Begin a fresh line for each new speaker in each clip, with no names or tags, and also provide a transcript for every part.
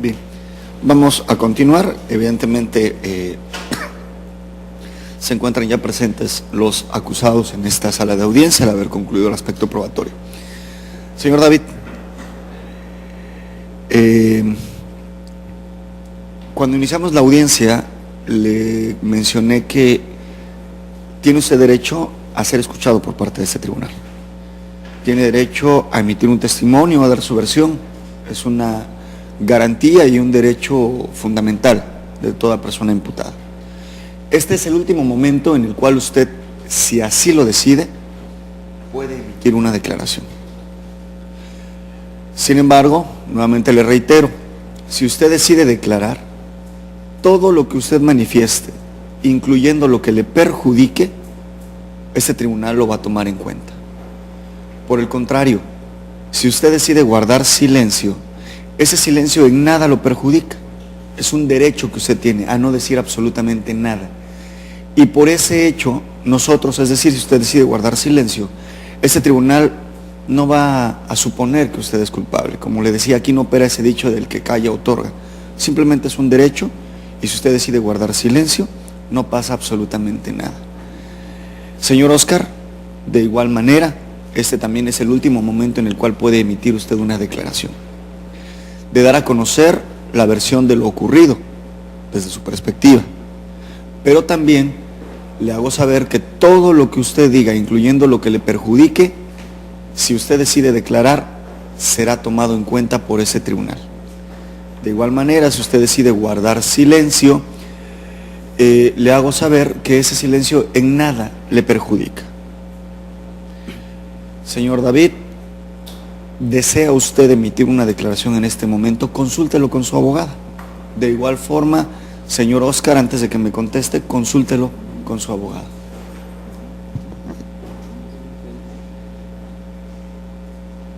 Bien, vamos a continuar. Evidentemente, se encuentran ya presentes los acusados en esta sala de audiencia al haber concluido el aspecto probatorio. Señor David, cuando iniciamos la audiencia, le mencioné que tiene usted derecho a ser escuchado por parte de este tribunal. Tiene derecho a emitir un testimonio, a dar su versión. Es una garantía y un derecho fundamental de toda persona imputada. Este es el último momento en el cual usted, si así lo decide, puede emitir una declaración. Sin embargo, nuevamente le reitero, si usted decide declarar, todo lo que usted manifieste, incluyendo lo que le perjudique, ese tribunal lo va a tomar en cuenta. Por el contrario, si usted decide guardar silencio, ese silencio en nada lo perjudica. Es un derecho que usted tiene a no decir absolutamente nada. Y por ese hecho, nosotros, es decir, si usted decide guardar silencio, ese tribunal no va a suponer que usted es culpable. Como le decía, aquí no opera ese dicho del que calla otorga. Simplemente es un derecho y si usted decide guardar silencio, no pasa absolutamente nada. Señor Oscar, de igual manera, este también es el último momento en el cual puede emitir usted una declaración, de dar a conocer la versión de lo ocurrido desde su perspectiva, pero también le hago saber que todo lo que usted diga, incluyendo lo que le perjudique, si usted decide declarar, será tomado en cuenta por ese tribunal. De igual manera, si usted decide guardar silencio, le hago saber que ese silencio en nada le perjudica. Señor David, ¿desea usted emitir una declaración en este momento? Consúltelo con su abogada. De igual forma, señor Oscar, antes de que me conteste, consúltelo con su abogada.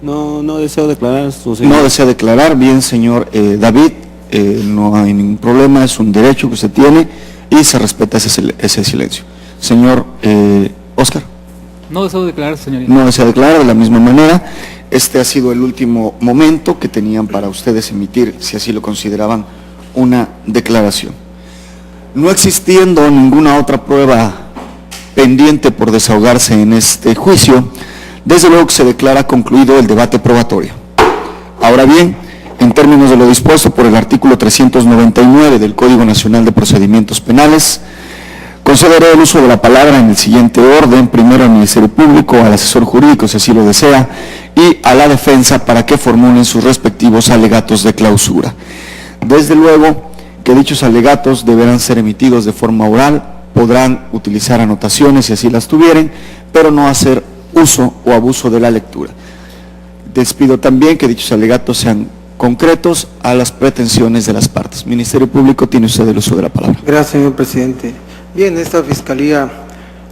No deseo declarar, su señor.
No desea declarar. Bien, señor David, no hay ningún problema, es un derecho que usted tiene y se respeta ese silencio. Señor Oscar.
No deseo declarar, señorita.
No desea declarar. De la misma manera, este ha sido el último momento que tenían para ustedes emitir, si así lo consideraban, una declaración. No existiendo ninguna otra prueba pendiente por desahogarse en este juicio, desde luego que se declara concluido el debate probatorio. Ahora bien, en términos de lo dispuesto por el artículo 399 del Código Nacional de Procedimientos Penales, concederé el uso de la palabra en el siguiente orden: primero al Ministerio Público, al asesor jurídico, si así lo desea, y a la defensa para que formulen sus respectivos alegatos de clausura. Desde luego que dichos alegatos deberán ser emitidos de forma oral, podrán utilizar anotaciones si así las tuvieren, pero no hacer uso o abuso de la lectura. Les pido también que dichos alegatos sean concretos a las pretensiones de las partes. Ministerio Público, tiene usted el uso de la palabra.
Gracias, señor presidente. Bien, esta Fiscalía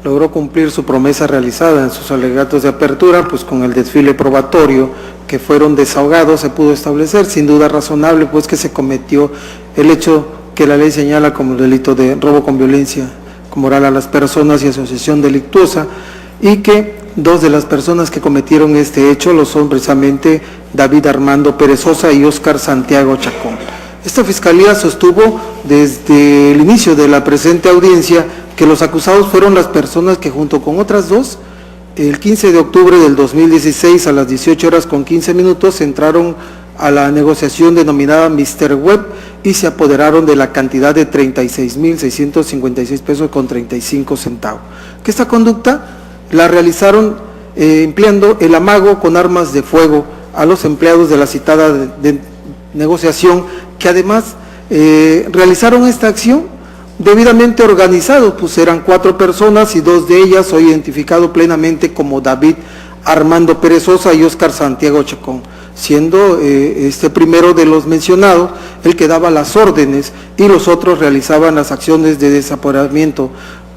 logró cumplir su promesa realizada en sus alegatos de apertura, pues con el desfile probatorio que fueron desahogados se pudo establecer, sin duda razonable, pues que se cometió el hecho que la ley señala como el delito de robo con violencia moral a las personas y asociación delictuosa, y que dos de las personas que cometieron este hecho lo son precisamente David Armando Perezosa y Óscar Santiago Chacón. Esta Fiscalía sostuvo desde el inicio de la presente audiencia que los acusados fueron las personas que junto con otras dos, el 15 de octubre del 2016 a las 18:15 entraron a la negociación denominada Mr. Web y se apoderaron de la cantidad de 36.656 pesos con 35 centavos. Que esta conducta la realizaron empleando el amago con armas de fuego a los empleados de la citada de negociación, que además realizaron esta acción debidamente organizados, pues eran 4 personas y 2 de ellas soy identificado plenamente como David Armando Perezosa y Óscar Santiago Chacón, siendo este primero de los mencionados el que daba las órdenes y los otros realizaban las acciones de desapoderamiento.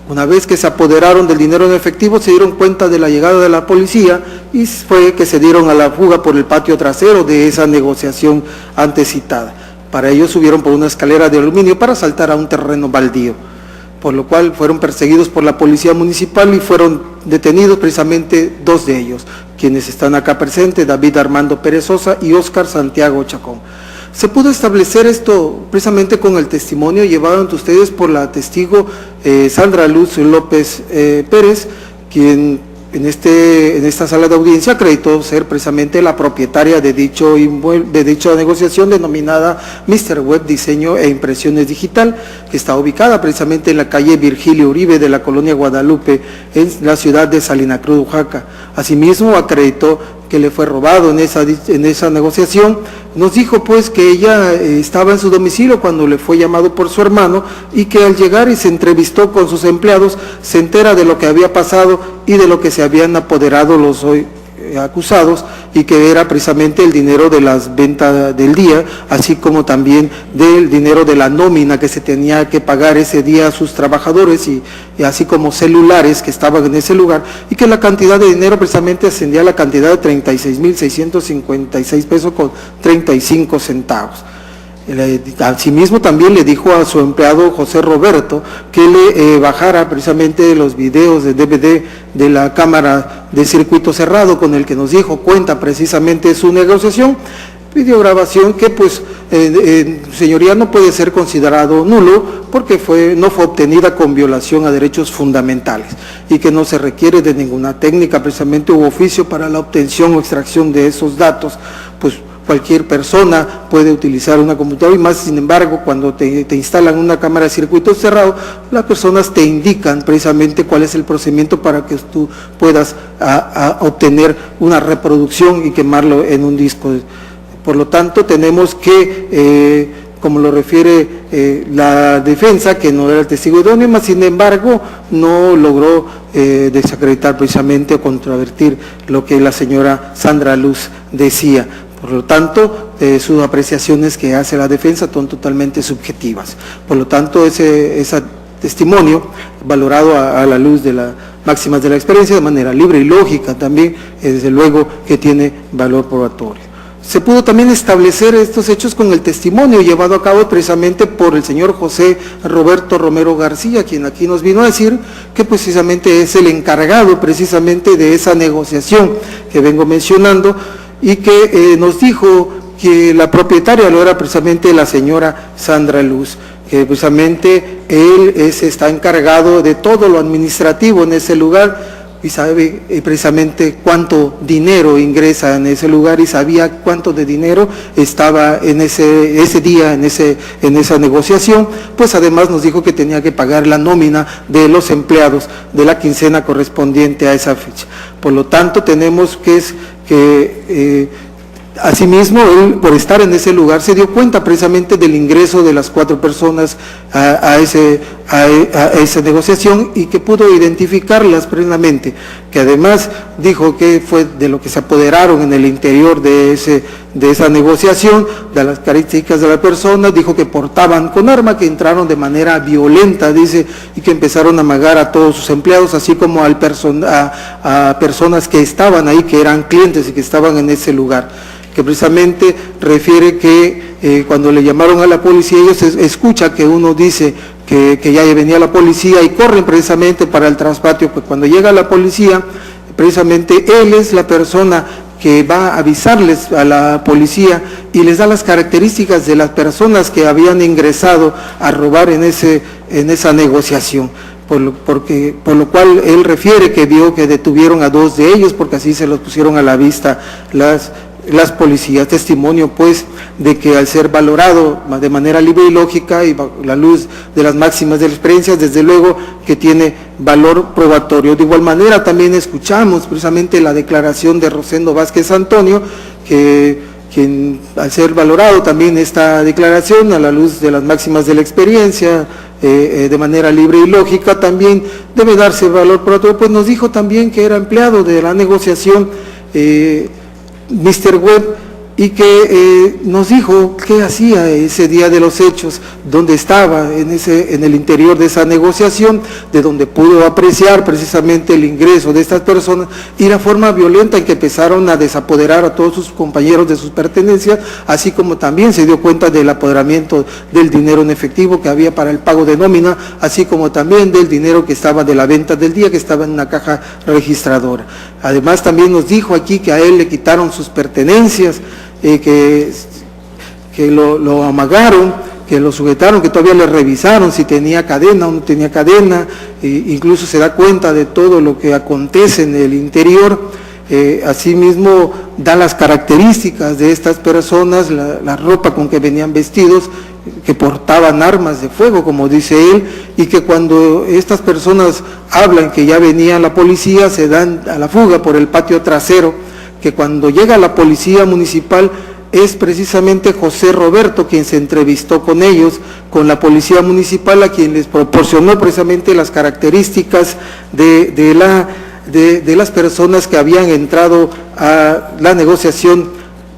Una vez que se apoderaron del dinero en efectivo, se dieron cuenta de la llegada de la policía y fue que se dieron a la fuga por el patio trasero de esa negociación antes citada. Para ello subieron por una escalera de aluminio para saltar a un terreno baldío, por lo cual fueron perseguidos por la policía municipal y fueron detenidos precisamente 2 de ellos, quienes están acá presentes, David Armando Perezosa y Óscar Santiago Chacón. Se pudo establecer esto precisamente con el testimonio llevado ante ustedes por la testigo Sandra Luz López Pérez, quien en esta sala de audiencia acreditó ser precisamente la propietaria de dicha negociación denominada Mr. Web Diseño e Impresiones Digital, que está ubicada precisamente en la calle Virgilio Uribe de la colonia Guadalupe, en la ciudad de Salina Cruz, Oaxaca. Asimismo, acreditó que le fue robado en esa negociación. Nos dijo pues que ella estaba en su domicilio cuando le fue llamado por su hermano y que al llegar y se entrevistó con sus empleados, se entera de lo que había pasado y de lo que se habían apoderado los hoy acusados, y que era precisamente el dinero de las ventas del día, así como también del dinero de la nómina que se tenía que pagar ese día a sus trabajadores y así como celulares que estaban en ese lugar, y que la cantidad de dinero precisamente ascendía a la cantidad de 36,656 pesos con 35 centavos. Asimismo también le dijo a su empleado José Roberto que le bajara precisamente los videos de DVD de la cámara de circuito cerrado con el que nos dijo cuenta precisamente su negociación, videograbación que pues señoría no puede ser considerado nulo porque no fue obtenida con violación a derechos fundamentales y que no se requiere de ninguna técnica precisamente u oficio para la obtención o extracción de esos datos, pues cualquier persona puede utilizar una computadora y más, sin embargo, cuando te instalan una cámara de circuito cerrado, las personas te indican precisamente cuál es el procedimiento para que tú puedas obtener una reproducción y quemarlo en un disco. Por lo tanto, tenemos que, como lo refiere la defensa, que no era el testigo idóneo, mas sin embargo, no logró desacreditar precisamente o contravertir lo que la señora Sandra Luz decía. Por lo tanto, sus apreciaciones que hace la defensa son totalmente subjetivas. Por lo tanto, ese testimonio, valorado a la luz de las máximas de la experiencia, de manera libre y lógica también, desde luego que tiene valor probatorio. Se pudo también establecer estos hechos con el testimonio llevado a cabo precisamente por el señor José Roberto Romero García, quien aquí nos vino a decir que precisamente es el encargado precisamente de esa negociación que vengo mencionando, y que nos dijo que la propietaria lo era precisamente la señora Sandra Luz, que precisamente él está encargado de todo lo administrativo en ese lugar y sabe precisamente cuánto dinero ingresa en ese lugar y sabía cuánto de dinero estaba en ese día, en esa negociación, pues además nos dijo que tenía que pagar la nómina de los empleados de la quincena correspondiente a esa fecha. Por lo tanto, tenemos que asimismo, él, por estar en ese lugar, se dio cuenta precisamente del ingreso de las 4 personas a esa negociación y que pudo identificarlas plenamente, que además dijo que fue de lo que se apoderaron en el interior de esa negociación, de las características de la persona, dijo que portaban con arma, que entraron de manera violenta, dice, y que empezaron a amagar a todos sus empleados, así como a personas que estaban ahí, que eran clientes y que estaban en ese lugar, que precisamente refiere que cuando le llamaron a la policía, ellos escuchan que uno dice que ya venía la policía y corren precisamente para el traspatio, pues cuando llega la policía, precisamente él es la persona que va a avisarles a la policía y les da las características de las personas que habían ingresado a robar en esa negociación. Por lo cual él refiere que vio que detuvieron a 2 de ellos porque así se los pusieron a la vista las policías, testimonio pues de que al ser valorado de manera libre y lógica y bajo la luz de las máximas de la experiencia, desde luego que tiene valor probatorio. De igual manera también escuchamos precisamente la declaración de Rosendo Vázquez Antonio, quien al ser valorado también esta declaración a la luz de las máximas de la experiencia, de manera libre y lógica, también debe darse valor probatorio, pues nos dijo también que era empleado de la negociación Mr. Web y que nos dijo qué hacía ese día de los hechos, dónde estaba en el interior de esa negociación, de donde pudo apreciar precisamente el ingreso de estas personas y la forma violenta en que empezaron a desapoderar a todos sus compañeros de sus pertenencias, así como también se dio cuenta del apoderamiento del dinero en efectivo que había para el pago de nómina, así como también del dinero que estaba de la venta del día, que estaba en una caja registradora. Además también nos dijo aquí que a él le quitaron sus pertenencias, que que lo amagaron, que lo sujetaron, que todavía le revisaron si tenía cadena o no tenía cadena, incluso se da cuenta de todo lo que acontece en el interior. Asimismo da las características de estas personas, la ropa con que venían vestidos, que portaban armas de fuego, como dice él, y que cuando estas personas hablan que ya venía la policía, se dan a la fuga por el patio trasero, que cuando llega la policía municipal es precisamente José Roberto quien se entrevistó con ellos, con la policía municipal, a quien les proporcionó precisamente las características de las personas que habían entrado a la negociación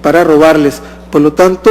para robarles. Por lo tanto,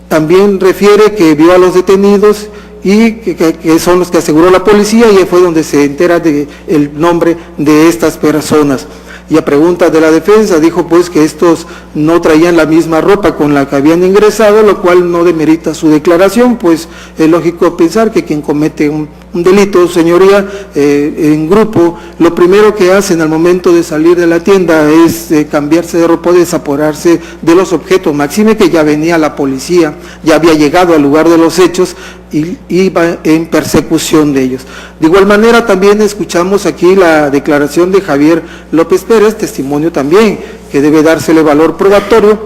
también refiere que vio a los detenidos y que son los que aseguró la policía, y fue donde se entera del nombre de estas personas. Y a pregunta de la defensa dijo pues que estos no traían la misma ropa con la que habían ingresado, lo cual no demerita su declaración, pues es lógico pensar que quien comete un delito, señoría, en grupo, lo primero que hacen al momento de salir de la tienda es cambiarse de ropa, desapoderarse de los objetos, máxime que ya venía la policía, ya había llegado al lugar de los hechos y iba en persecución de ellos. De igual manera también escuchamos aquí la declaración de Javier López Pérez, testimonio también que debe dársele valor probatorio,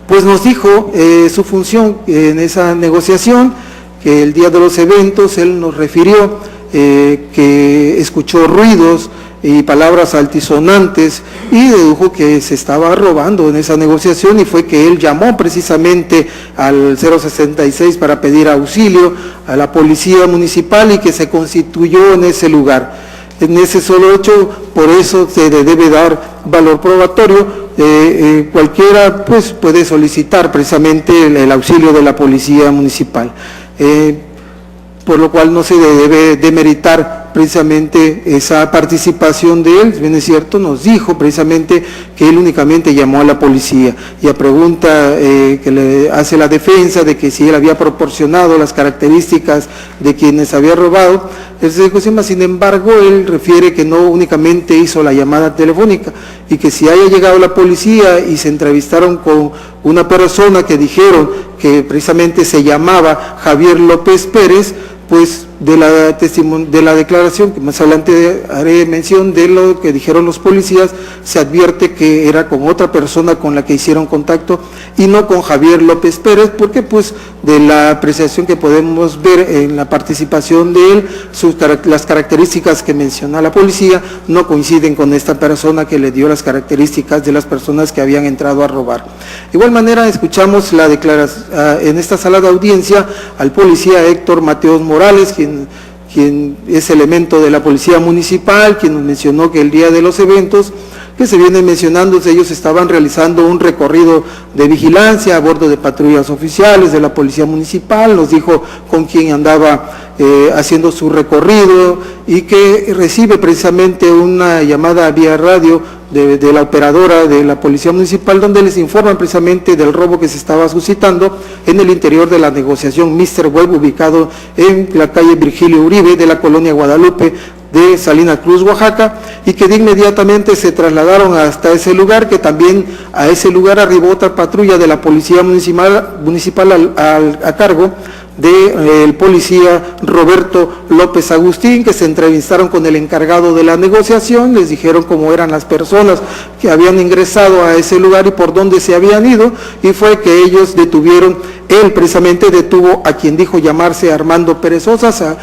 pues nos dijo su función en esa negociación, que el día de los eventos él nos refirió que escuchó ruidos y palabras altisonantes y dedujo que se estaba robando en esa negociación, y fue que él llamó precisamente al 066 para pedir auxilio a la policía municipal y que se constituyó en ese lugar. En ese solo hecho, por eso se le debe dar valor probatorio. Cualquiera pues puede solicitar precisamente el auxilio de la policía municipal, por lo cual no se debe demeritar precisamente esa participación de él. Bien es cierto, nos dijo precisamente que él únicamente llamó a la policía, y a pregunta que le hace la defensa de que si él había proporcionado las características de quienes había robado, él se dijo, sin embargo, él refiere que no únicamente hizo la llamada telefónica, y que si haya llegado la policía y se entrevistaron con una persona que dijeron que precisamente se llamaba Javier López Pérez, pues de la declaración, que más adelante haré mención de lo que dijeron los policías, se advierte que era con otra persona con la que hicieron contacto y no con Javier López Pérez, porque pues de la apreciación que podemos ver en la participación de él, las características que menciona la policía no coinciden con esta persona que le dio las características de las personas que habían entrado a robar. De igual manera escuchamos la declaración en esta sala de audiencia al policía Héctor Mateos Morales, quien es elemento de la policía municipal, quien nos mencionó que el día de los eventos que se vienen mencionando, ellos estaban realizando un recorrido de vigilancia a bordo de patrullas oficiales de la policía municipal, nos dijo con quién andaba haciendo su recorrido, y que recibe precisamente una llamada vía radio de la operadora de la policía municipal, donde les informan precisamente del robo que se estaba suscitando en el interior de la negociación Mr. Web, ubicado en la calle Virgilio Uribe de la colonia Guadalupe de Salina Cruz, Oaxaca, y que de inmediatamente se trasladaron hasta ese lugar, que también a ese lugar arribó otra patrulla de la policía municipal a cargo del policía Roberto López Agustín, que se entrevistaron con el encargado de la negociación, les dijeron cómo eran las personas que habían ingresado a ese lugar y por dónde se habían ido, y fue que ellos detuvieron, él precisamente detuvo a quien dijo llamarse Armando Perezosa,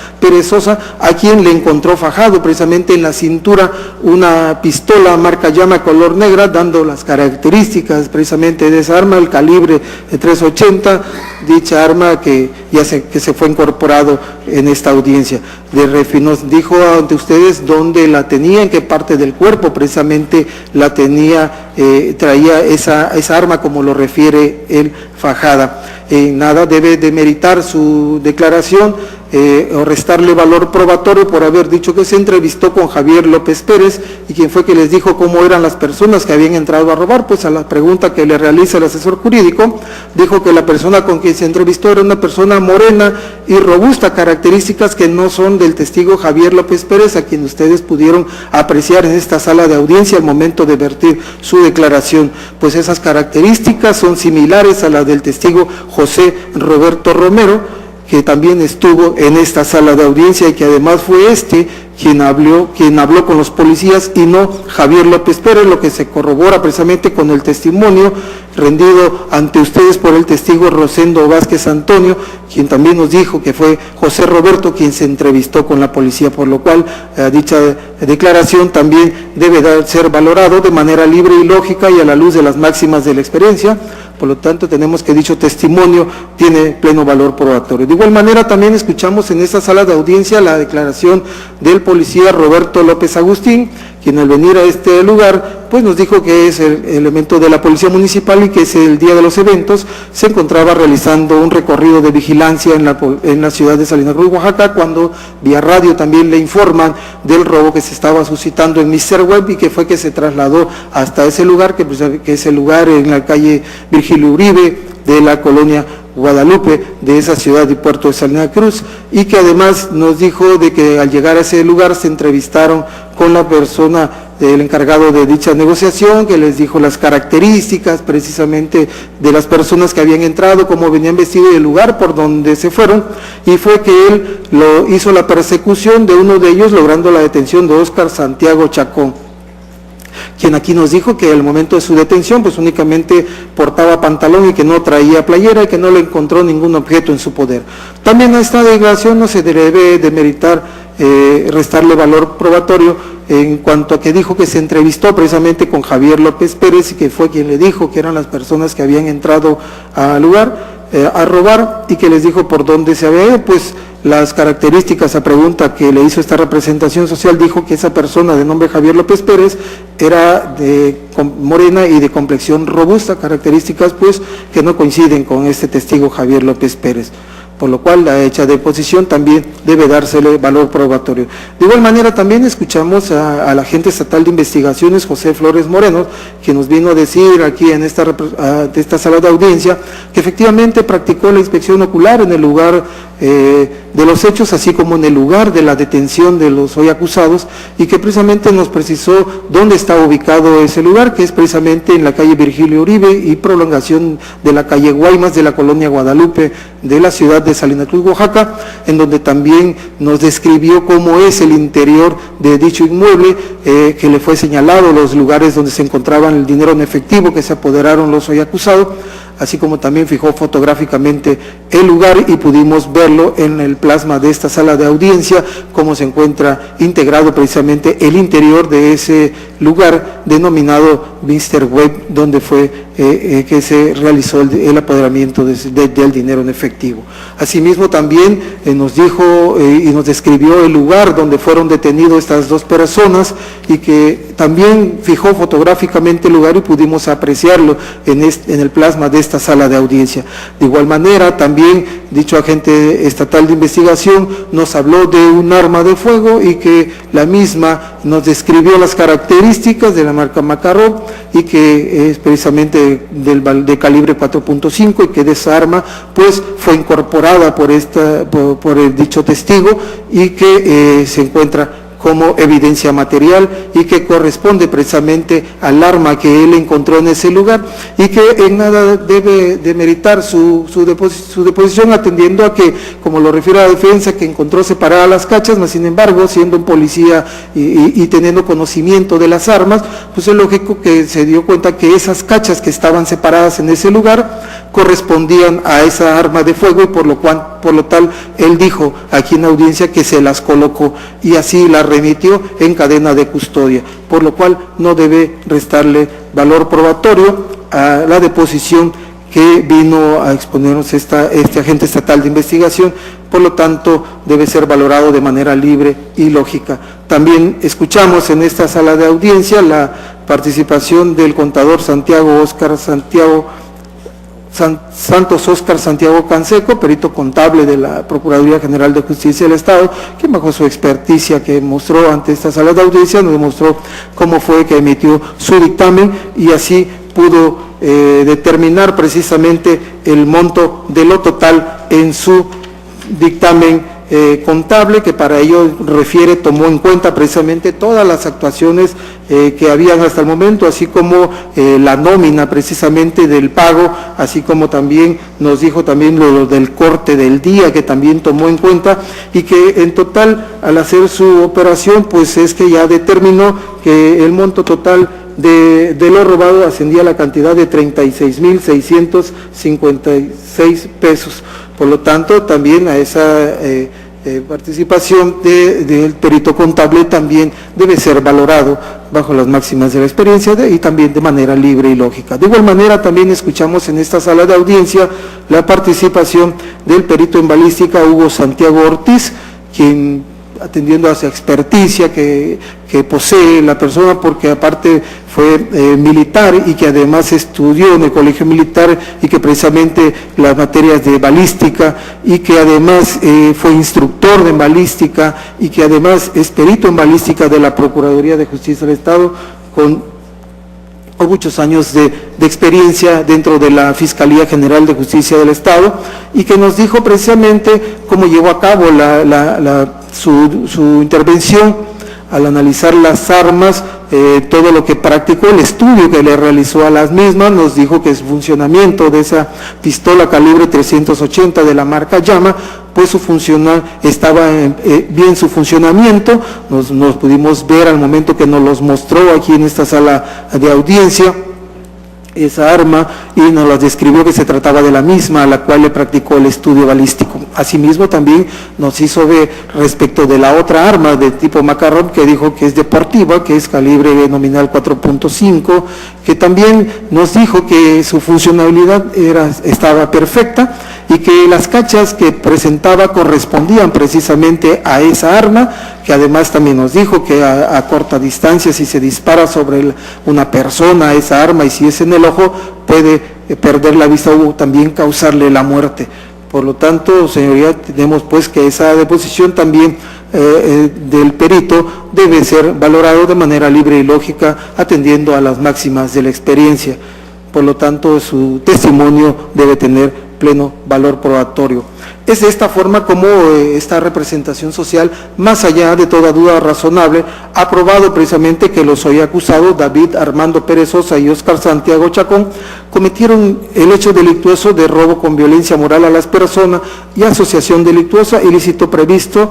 a quien le encontró fajado precisamente en la cintura una pistola marca llama color negra, dando las características precisamente de esa arma, el calibre de 380, dicha arma que se fue incorporado en esta audiencia. Nos dijo ante ustedes dónde la tenía, en qué parte del cuerpo precisamente la tenía, traía esa arma, como lo refiere él, fajada. Nada debe demeritar su declaración o restarle valor probatorio por haber dicho que se entrevistó con Javier López Pérez, y quien fue que les dijo cómo eran las personas que habían entrado a robar. Pues a la pregunta que le realiza el asesor jurídico, dijo que la persona con quien se entrevistó era una persona morena y robusta, características que no son del testigo Javier López Pérez, a quien ustedes pudieron apreciar en esta sala de audiencia al momento de vertir su declaración. Pues esas características son similares a las del testigo José Roberto Romero, que también estuvo en esta sala de audiencia y que además fue quien habló con los policías y no Javier López Pérez, lo que se corrobora precisamente con el testimonio rendido ante ustedes por el testigo Rosendo Vázquez Antonio, quien también nos dijo que fue José Roberto quien se entrevistó con la policía, por lo cual dicha declaración también debe ser valorado de manera libre y lógica y a la luz de las máximas de la experiencia. Por lo tanto, tenemos que dicho testimonio tiene pleno valor probatorio. De igual manera, también escuchamos en esta sala de audiencia la declaración del policía Roberto López Agustín, quien al venir a este lugar, pues nos dijo que es el elemento de la Policía Municipal y que el día de los eventos se encontraba realizando un recorrido de vigilancia en la ciudad de Salina Cruz, Oaxaca, cuando vía radio también le informan del robo que se estaba suscitando en Mr. Web y que fue que se trasladó hasta ese lugar, que es el lugar en la calle Virgilio Uribe de la colonia Guadalupe de esa ciudad y puerto de Salina Cruz, y que además nos dijo de que al llegar a ese lugar se entrevistaron con la persona del encargado de dicha negociación, que les dijo las características precisamente de las personas que habían entrado, cómo venían vestidos del lugar por donde se fueron, y fue que él hizo la persecución de uno de ellos, logrando la detención de Óscar Santiago Chacón, quien aquí nos dijo que al momento de su detención pues únicamente portaba pantalón y que no traía playera y que no le encontró ningún objeto en su poder. También a esta declaración no se debe demeritar, restarle valor probatorio en cuanto a que dijo que se entrevistó precisamente con Javier López Pérez y que fue quien le dijo que eran las personas que habían entrado al lugar a robar y que les dijo por dónde se había ido. Pues las características a pregunta que le hizo esta representación social dijo que esa persona de nombre Javier López Pérez era morena y de complexión robusta, características pues que no coinciden con este testigo Javier López Pérez, por lo cual la hecha deposición también debe dársele valor probatorio. De igual manera también escuchamos al agente estatal de investigaciones José Flores Moreno, que nos vino a decir aquí en esta sala de audiencia que efectivamente practicó la inspección ocular en el lugar de los hechos, así como en el lugar de la detención de los hoy acusados, y que precisamente nos precisó dónde está ubicado ese lugar, que es precisamente en la calle Virgilio Uribe y prolongación de la calle Guaymas de la colonia Guadalupe de la ciudad de Salina Cruz, Oaxaca, en donde también nos describió cómo es el interior de dicho inmueble, que le fue señalado los lugares donde se encontraban el dinero en efectivo que se apoderaron los hoy acusados, así como también fijó fotográficamente el lugar y pudimos verlo en el plasma de esta sala de audiencia, cómo se encuentra integrado precisamente el interior de ese lugar denominado Mr. Web, donde fue que se realizó el apoderamiento del dinero en efectivo. Asimismo también nos dijo y nos describió el lugar donde fueron detenidos estas dos personas y que también fijó fotográficamente el lugar y pudimos apreciarlo en el plasma de esta sala de audiencia. De igual manera también dicho agente estatal de investigación nos habló de un arma de fuego y que la misma nos describió las características de la marca Makarov y que es precisamente de calibre 4.5 y que de esa arma pues fue incorporada por el dicho testigo y que se encuentra como evidencia material y que corresponde precisamente al arma que él encontró en ese lugar y que en nada debe demeritar su deposición, atendiendo a que, como lo refiere a la defensa, que encontró separadas las cachas, mas sin embargo, siendo un policía y teniendo conocimiento de las armas, pues es lógico que se dio cuenta que esas cachas que estaban separadas en ese lugar correspondían a esa arma de fuego y por lo tal él dijo aquí en la audiencia que se las colocó y así las remitió en cadena de custodia, por lo cual no debe restarle valor probatorio a la deposición que vino a exponernos este agente estatal de investigación, por lo tanto debe ser valorado de manera libre y lógica. También escuchamos en esta sala de audiencia la participación del contador Óscar Santos Óscar Santiago Canseco, perito contable de la Procuraduría General de Justicia del Estado, que bajo su experticia que mostró ante esta sala de audiencia nos demostró cómo fue que emitió su dictamen y así pudo determinar precisamente el monto de lo total en su dictamen contable, que para ello tomó en cuenta precisamente todas las actuaciones que habían hasta el momento, así como la nómina precisamente del pago, así como también nos dijo también lo del corte del día, que también tomó en cuenta, y que en total al hacer su operación pues es que ya determinó que el monto total de lo robado ascendía a la cantidad de 36,656 pesos. Por lo tanto, también a esa participación del perito contable también debe ser valorado bajo las máximas de la experiencia y también de manera libre y lógica. De igual manera, también escuchamos en esta sala de audiencia la participación del perito en balística Hugo Santiago Ortiz, quien, atendiendo a su experticia que posee la persona, porque aparte fue militar y que además estudió en el colegio militar y que precisamente las materias de balística y que además fue instructor de balística y que además es perito en balística de la Procuraduría de Justicia del Estado con muchos años de experiencia dentro de la Fiscalía General de Justicia del Estado, y que nos dijo precisamente cómo llevó a cabo su intervención al analizar las armas, todo lo que practicó, el estudio que le realizó a las mismas. Nos dijo que el funcionamiento de esa pistola calibre 380 de la marca Llama, pues estaba bien su funcionamiento, nos pudimos ver al momento que nos los mostró aquí en esta sala de audiencia, esa arma, y nos la describió que se trataba de la misma a la cual le practicó el estudio balístico. Asimismo también nos hizo ver respecto de la otra arma de tipo Macarrón, que dijo que es deportiva, que es calibre nominal 4.5, que también nos dijo que su funcionalidad estaba perfecta y que las cachas que presentaba correspondían precisamente a esa arma, que además también nos dijo que a corta distancia, si se dispara sobre una persona esa arma y si es en el ojo, puede perder la vista o también causarle la muerte. Por lo tanto, señoría, tenemos pues que esa deposición también del perito debe ser valorado de manera libre y lógica, atendiendo a las máximas de la experiencia. Por lo tanto, su testimonio debe tener pleno valor probatorio. Es de esta forma como esta representación social, más allá de toda duda razonable, ha probado precisamente que los hoy acusados, David Armando Pérez Sosa y Óscar Santiago Chacón, cometieron el hecho delictuoso de robo con violencia moral a las personas y asociación delictuosa, ilícito previsto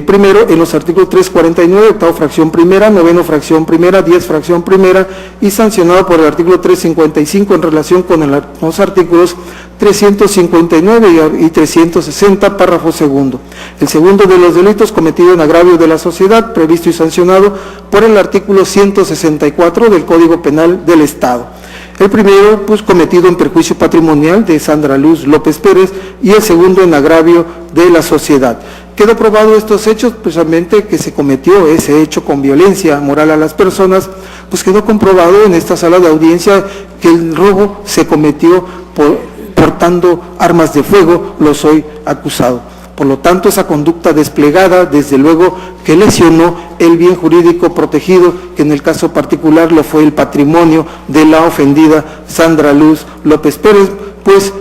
primero en los artículos 349, octavo fracción primera, noveno fracción primera, 10 fracción primera, y sancionado por el artículo 355 en relación con los artículos 359 y 360, párrafo segundo. El segundo de los delitos cometido en agravio de la sociedad, previsto y sancionado por el artículo 164 del Código Penal del Estado. El primero, pues, cometido en perjuicio patrimonial de Sandra Luz López Pérez, y el segundo en agravio de la sociedad. Quedó probado estos hechos, precisamente que se cometió ese hecho con violencia moral a las personas, pues quedó comprobado en esta sala de audiencia que el robo se cometió portando armas de fuego los hoy acusados. Por lo tanto, esa conducta desplegada, desde luego, que lesionó el bien jurídico protegido, que en el caso particular lo fue el patrimonio de la ofendida Sandra Luz López Pérez, pues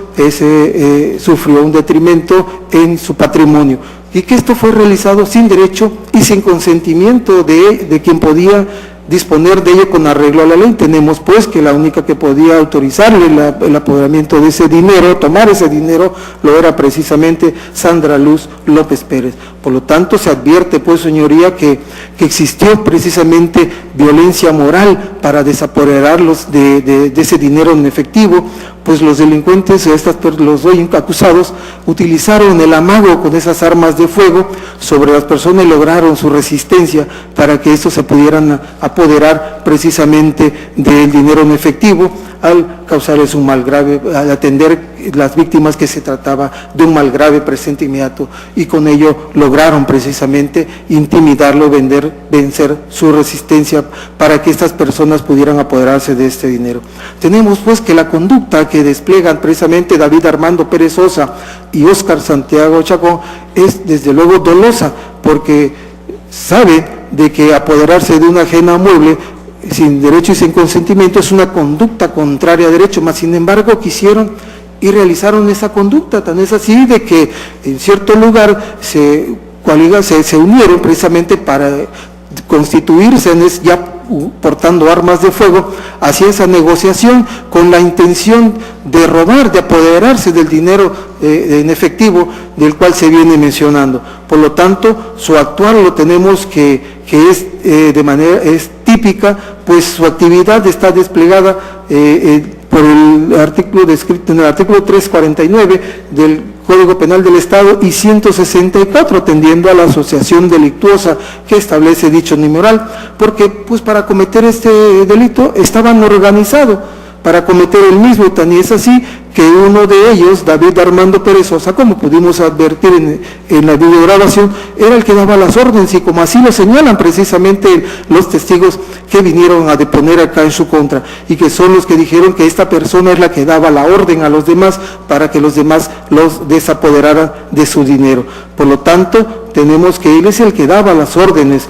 sufrió un detrimento en su patrimonio. Y que esto fue realizado sin derecho y sin consentimiento de quien podía disponer de ello con arreglo a la ley. Tenemos pues que la única que podía autorizarle el apoderamiento de ese dinero, tomar ese dinero, lo era precisamente Sandra Luz López Pérez. Por lo tanto, se advierte pues, señoría, que existió precisamente violencia moral para desapoderarlos de ese dinero en efectivo, pues los delincuentes, los hoy acusados, utilizaron el amago con esas armas de fuego sobre las personas y lograron su resistencia para que estos se pudieran apoderar apoderar precisamente del dinero en efectivo, al causarles un mal grave, al atender las víctimas que se trataba de un mal grave presente inmediato, y con ello lograron precisamente intimidarlo, vencer su resistencia para que estas personas pudieran apoderarse de este dinero. Tenemos pues que la conducta que despliegan precisamente David Armando Pérez Sosa y Óscar Santiago Chacón es desde luego dolosa, porque sabe de que apoderarse de una ajena mueble sin derecho y sin consentimiento es una conducta contraria a derecho, mas sin embargo quisieron y realizaron esa conducta. Tan es así de que en cierto lugar se unieron precisamente para constituirse ya portando armas de fuego hacia esa negociación con la intención de robar, de apoderarse del dinero en efectivo del cual se viene mencionando. Por lo tanto, su actuar lo tenemos que es típica, pues su actividad está desplegada por el artículo descrito en el artículo 349 del Código Penal del Estado y 164, tendiendo a la asociación delictuosa que establece dicho numeral, porque pues para cometer este delito estaban organizados para cometer el mismo, tan y es así que uno de ellos, David Armando Pérez Sosa, como pudimos advertir en la videograbación, era el que daba las órdenes, y como así lo señalan precisamente los testigos que vinieron a deponer acá en su contra, y que son los que dijeron que esta persona es la que daba la orden a los demás para que los demás los desapoderaran de su dinero. Por lo tanto, tenemos que él es el que daba las órdenes,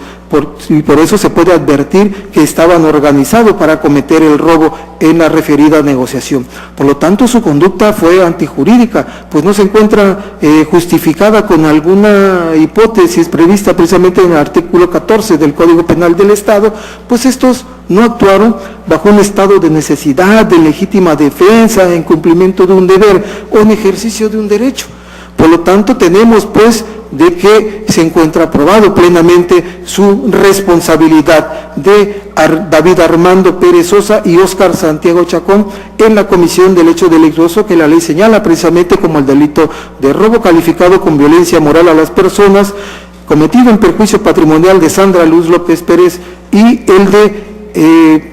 y por eso se puede advertir que estaban organizados para cometer el robo en la referida negociación. Por lo tanto, su conducta fue antijurídica, pues no se encuentra justificada con alguna hipótesis prevista precisamente en el artículo 14 del Código Penal del Estado, pues estos no actuaron bajo un estado de necesidad, de legítima defensa, en cumplimiento de un deber o en ejercicio de un derecho. Por lo tanto, tenemos pues de que se encuentra probado plenamente su responsabilidad de David Armando Pérez Sosa y Óscar Santiago Chacón en la comisión del hecho delictuoso que la ley señala precisamente como el delito de robo calificado con violencia moral a las personas, cometido en perjuicio patrimonial de Sandra Luz López Pérez, y el de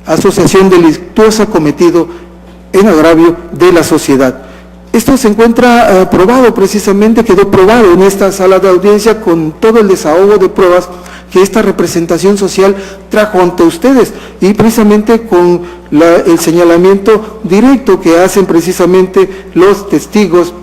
asociación delictuosa cometido en agravio de la sociedad. Esto se encuentra probado precisamente, quedó probado en esta sala de audiencia con todo el desahogo de pruebas que esta representación social trajo ante ustedes, y precisamente con el señalamiento directo que hacen precisamente los testigos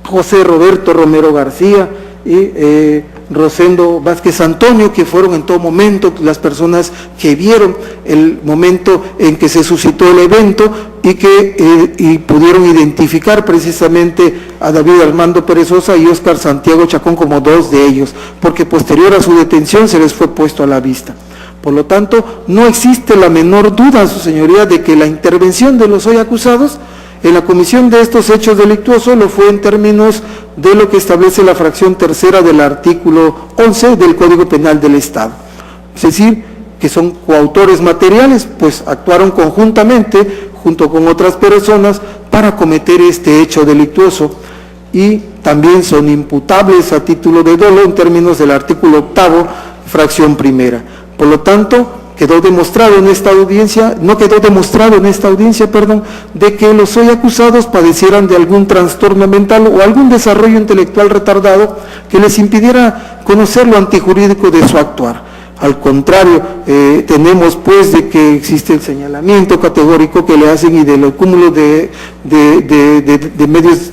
José Roberto Romero García y Rosendo Vázquez Antonio, que fueron en todo momento las personas que vieron el momento en que se suscitó el evento y que pudieron identificar precisamente a David Armando Pérez Sosa y Óscar Santiago Chacón como dos de ellos, porque posterior a su detención se les fue puesto a la vista. Por lo tanto, no existe la menor duda, su señoría, de que la intervención de los hoy acusados en la comisión de estos hechos delictuosos lo fue en términos de lo que establece la fracción tercera del artículo 11 del Código Penal del Estado. Es decir, que son coautores materiales, pues actuaron conjuntamente junto con otras personas para cometer este hecho delictuoso, y también son imputables a título de dolo en términos del artículo 8º, fracción primera. Por lo tanto, quedó demostrado en esta audiencia, de que los hoy acusados padecieran de algún trastorno mental o algún desarrollo intelectual retardado que les impidiera conocer lo antijurídico de su actuar. Al contrario, tenemos pues de que existe el señalamiento categórico que le hacen y del cúmulo de medios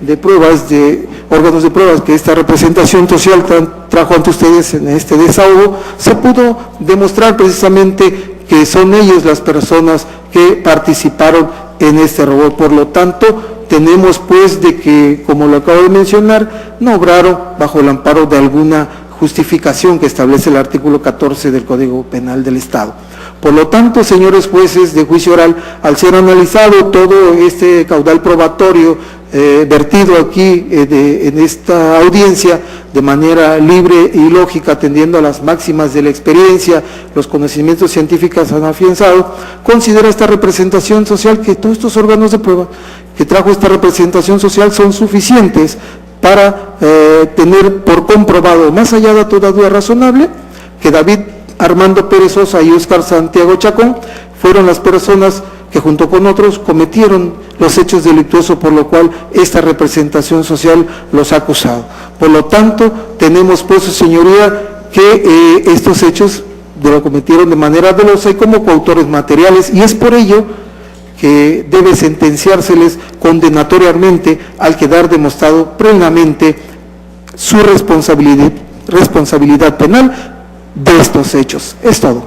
de pruebas, de órganos de pruebas que esta representación social trajo ante ustedes en este desahogo, se pudo demostrar precisamente que son ellos las personas que participaron en este robo. Por lo tanto, tenemos pues de que, como lo acabo de mencionar, no obraron bajo el amparo de alguna justificación que establece el artículo 14 del Código Penal del Estado. Por lo tanto, señores jueces de juicio oral, al ser analizado todo este caudal probatorio vertido aquí en esta audiencia de manera libre y lógica, atendiendo a las máximas de la experiencia, los conocimientos científicos han afianzado, considera esta representación social que todos estos órganos de prueba que trajo esta representación social son suficientes para tener por comprobado, más allá de toda duda razonable, que David Armando Pérez Sosa y Óscar Santiago Chacón fueron las personas que junto con otros cometieron los hechos delictuosos, por lo cual esta representación social los ha acusado. Por lo tanto, tenemos pues, su señoría, que estos hechos lo cometieron de manera dolosa y como coautores materiales, y es por ello que debe sentenciárseles condenatoriamente al quedar demostrado plenamente su responsabilidad penal de estos hechos. Es todo.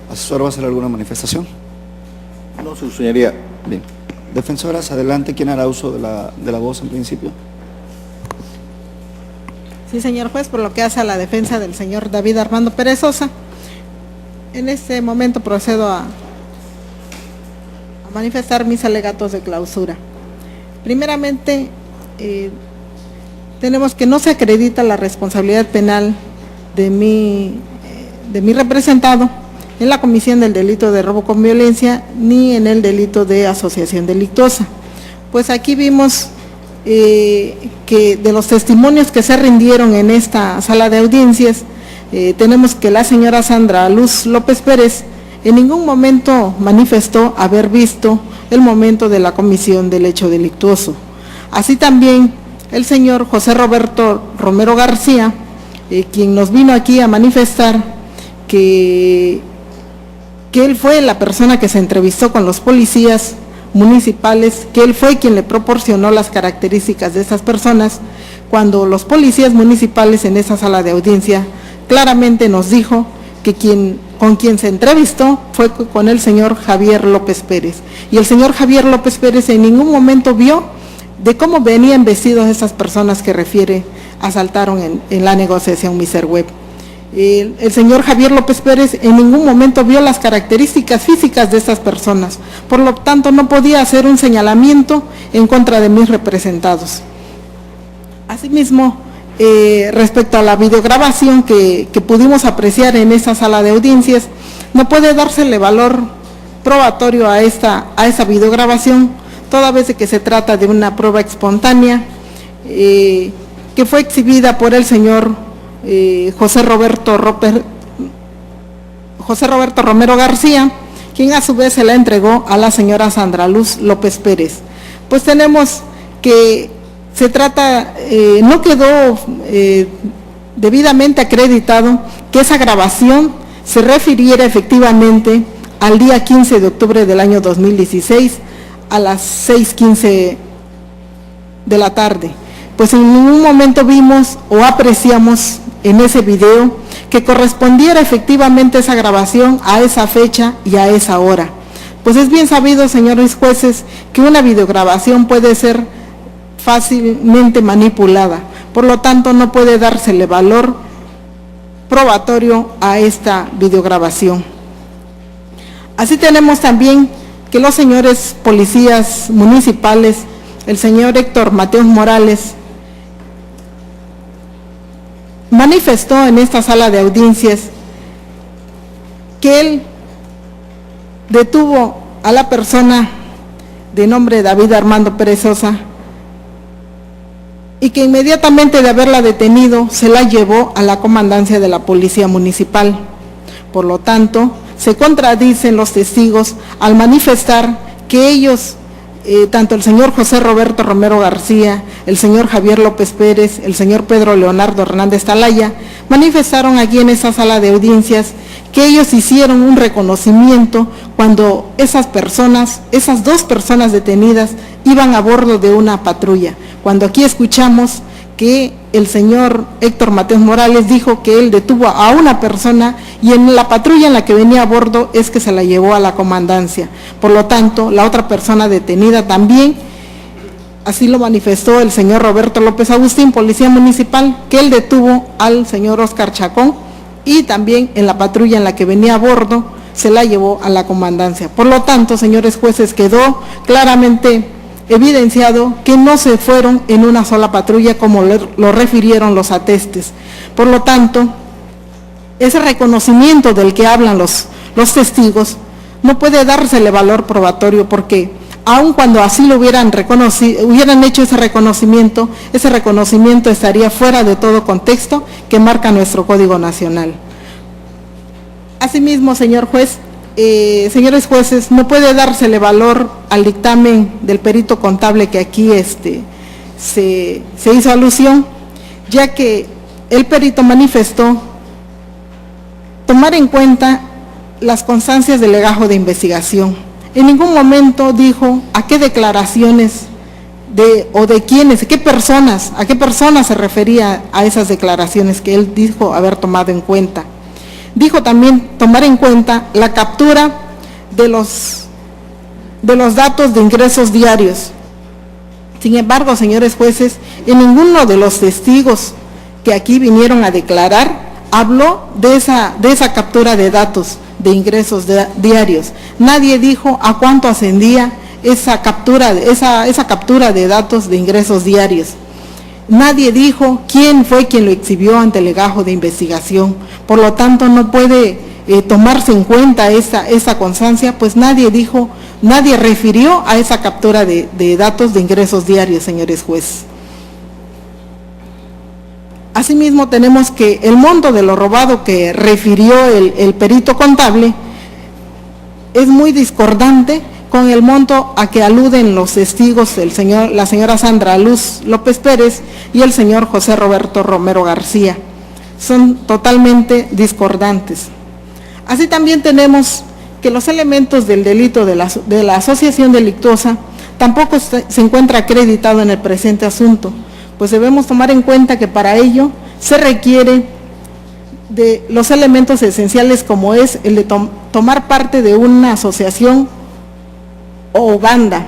¿Asesor va a hacer alguna manifestación?
No, su señoría.
Bien. Defensoras, adelante. ¿Quién hará uso de la voz en principio?
Sí, señor juez, por lo que hace a la defensa del señor David Armando Pérez Sosa, en este momento procedo a manifestar mis alegatos de clausura. Primeramente, tenemos que no se acredita la responsabilidad penal de mi representado en la comisión del delito de robo con violencia ni en el delito de asociación delictuosa. Pues aquí vimos que de los testimonios que se rindieron en esta sala de audiencias, tenemos que la señora Sandra Luz López Pérez en ningún momento manifestó haber visto el momento de la comisión del hecho delictuoso. Así también el señor José Roberto Romero García, quien nos vino aquí a manifestar que él fue la persona que se entrevistó con los policías municipales, que él fue quien le proporcionó las características de esas personas, cuando los policías municipales en esa sala de audiencia claramente nos dijo que con quien se entrevistó fue con el señor Javier López Pérez, y el señor Javier López Pérez en ningún momento vio de cómo venían vestidos esas personas que refiere asaltaron en la negociación Miserweb. El señor Javier López Pérez en ningún momento vio las características físicas de estas personas, por lo tanto no podía hacer un señalamiento en contra de mis representados. Asimismo, respecto a la videograbación que pudimos apreciar en esta sala de audiencias, no puede dársele valor probatorio a esa videograbación, toda vez de que se trata de una prueba espontánea que fue exhibida por el señor José Roberto Romero García, quien a su vez se la entregó a la señora Sandra Luz López Pérez. Pues tenemos que se trata, no quedó debidamente acreditado que esa grabación se refiriera efectivamente al día 15 de octubre del año 2016 a las 6:15 de la tarde. Pues en ningún momento vimos o apreciamos en ese video que correspondiera efectivamente esa grabación a esa fecha y a esa hora. Pues es bien sabido, señores jueces, que una videograbación puede ser fácilmente manipulada, por lo tanto no puede dársele valor probatorio a esta videograbación. Así tenemos también que los señores policías municipales, el señor Héctor Mateos Morales, manifestó en esta sala de audiencias que él detuvo a la persona de nombre David Armando Pérez Sosa y que inmediatamente de haberla detenido se la llevó a la comandancia de la policía municipal. Por lo tanto, se contradicen los testigos al manifestar que ellos, tanto el señor José Roberto Romero García, el señor Javier López Pérez, el señor Pedro Leonardo Hernández Talaya, manifestaron aquí en esa sala de audiencias que ellos hicieron un reconocimiento cuando esas dos personas detenidas iban a bordo de una patrulla. Cuando aquí escuchamos que el señor Héctor Mateos Morales dijo que él detuvo a una persona y en la patrulla en la que venía a bordo es que se la llevó a la comandancia. Por lo tanto, la otra persona detenida también, así lo manifestó el señor Roberto López Agustín, policía municipal, que él detuvo al señor Óscar Chacón y también en la patrulla en la que venía a bordo se la llevó a la comandancia. Por lo tanto, señores jueces, quedó claramente evidenciado que no se fueron en una sola patrulla como lo refirieron los atestes. Por lo tanto, ese reconocimiento del que hablan los testigos no puede dársele valor probatorio, porque aun cuando así lo hubieran hecho ese reconocimiento estaría fuera de todo contexto que marca nuestro Código Nacional. Asimismo, señor juez, señores jueces, no puede dársele valor al dictamen del perito contable que aquí se hizo alusión, ya que el perito manifestó tomar en cuenta las constancias del legajo de investigación. En ningún momento dijo a qué declaraciones o de quiénes, a qué personas se refería a esas declaraciones que él dijo haber tomado en cuenta. Dijo también tomar en cuenta la captura de los datos de ingresos diarios. Sin embargo, señores jueces, en ninguno de los testigos que aquí vinieron a declarar habló de esa captura de datos de ingresos diarios. Nadie dijo a cuánto ascendía esa captura de datos de ingresos diarios. Nadie dijo quién fue quien lo exhibió ante el legajo de investigación. Por lo tanto, no puede tomarse en cuenta esa constancia, pues nadie refirió a esa captura de datos de ingresos diarios, señores jueces. Asimismo, tenemos que el monto de lo robado que refirió el perito contable es muy discordante con el monto a que aluden los testigos, la señora Sandra Luz López Pérez y el señor José Roberto Romero García. Son totalmente discordantes. Así también tenemos que los elementos del delito de la asociación delictuosa tampoco se encuentra acreditado en el presente asunto, pues debemos tomar en cuenta que para ello se requiere de los elementos esenciales, como es el de tomar parte de una asociación o banda,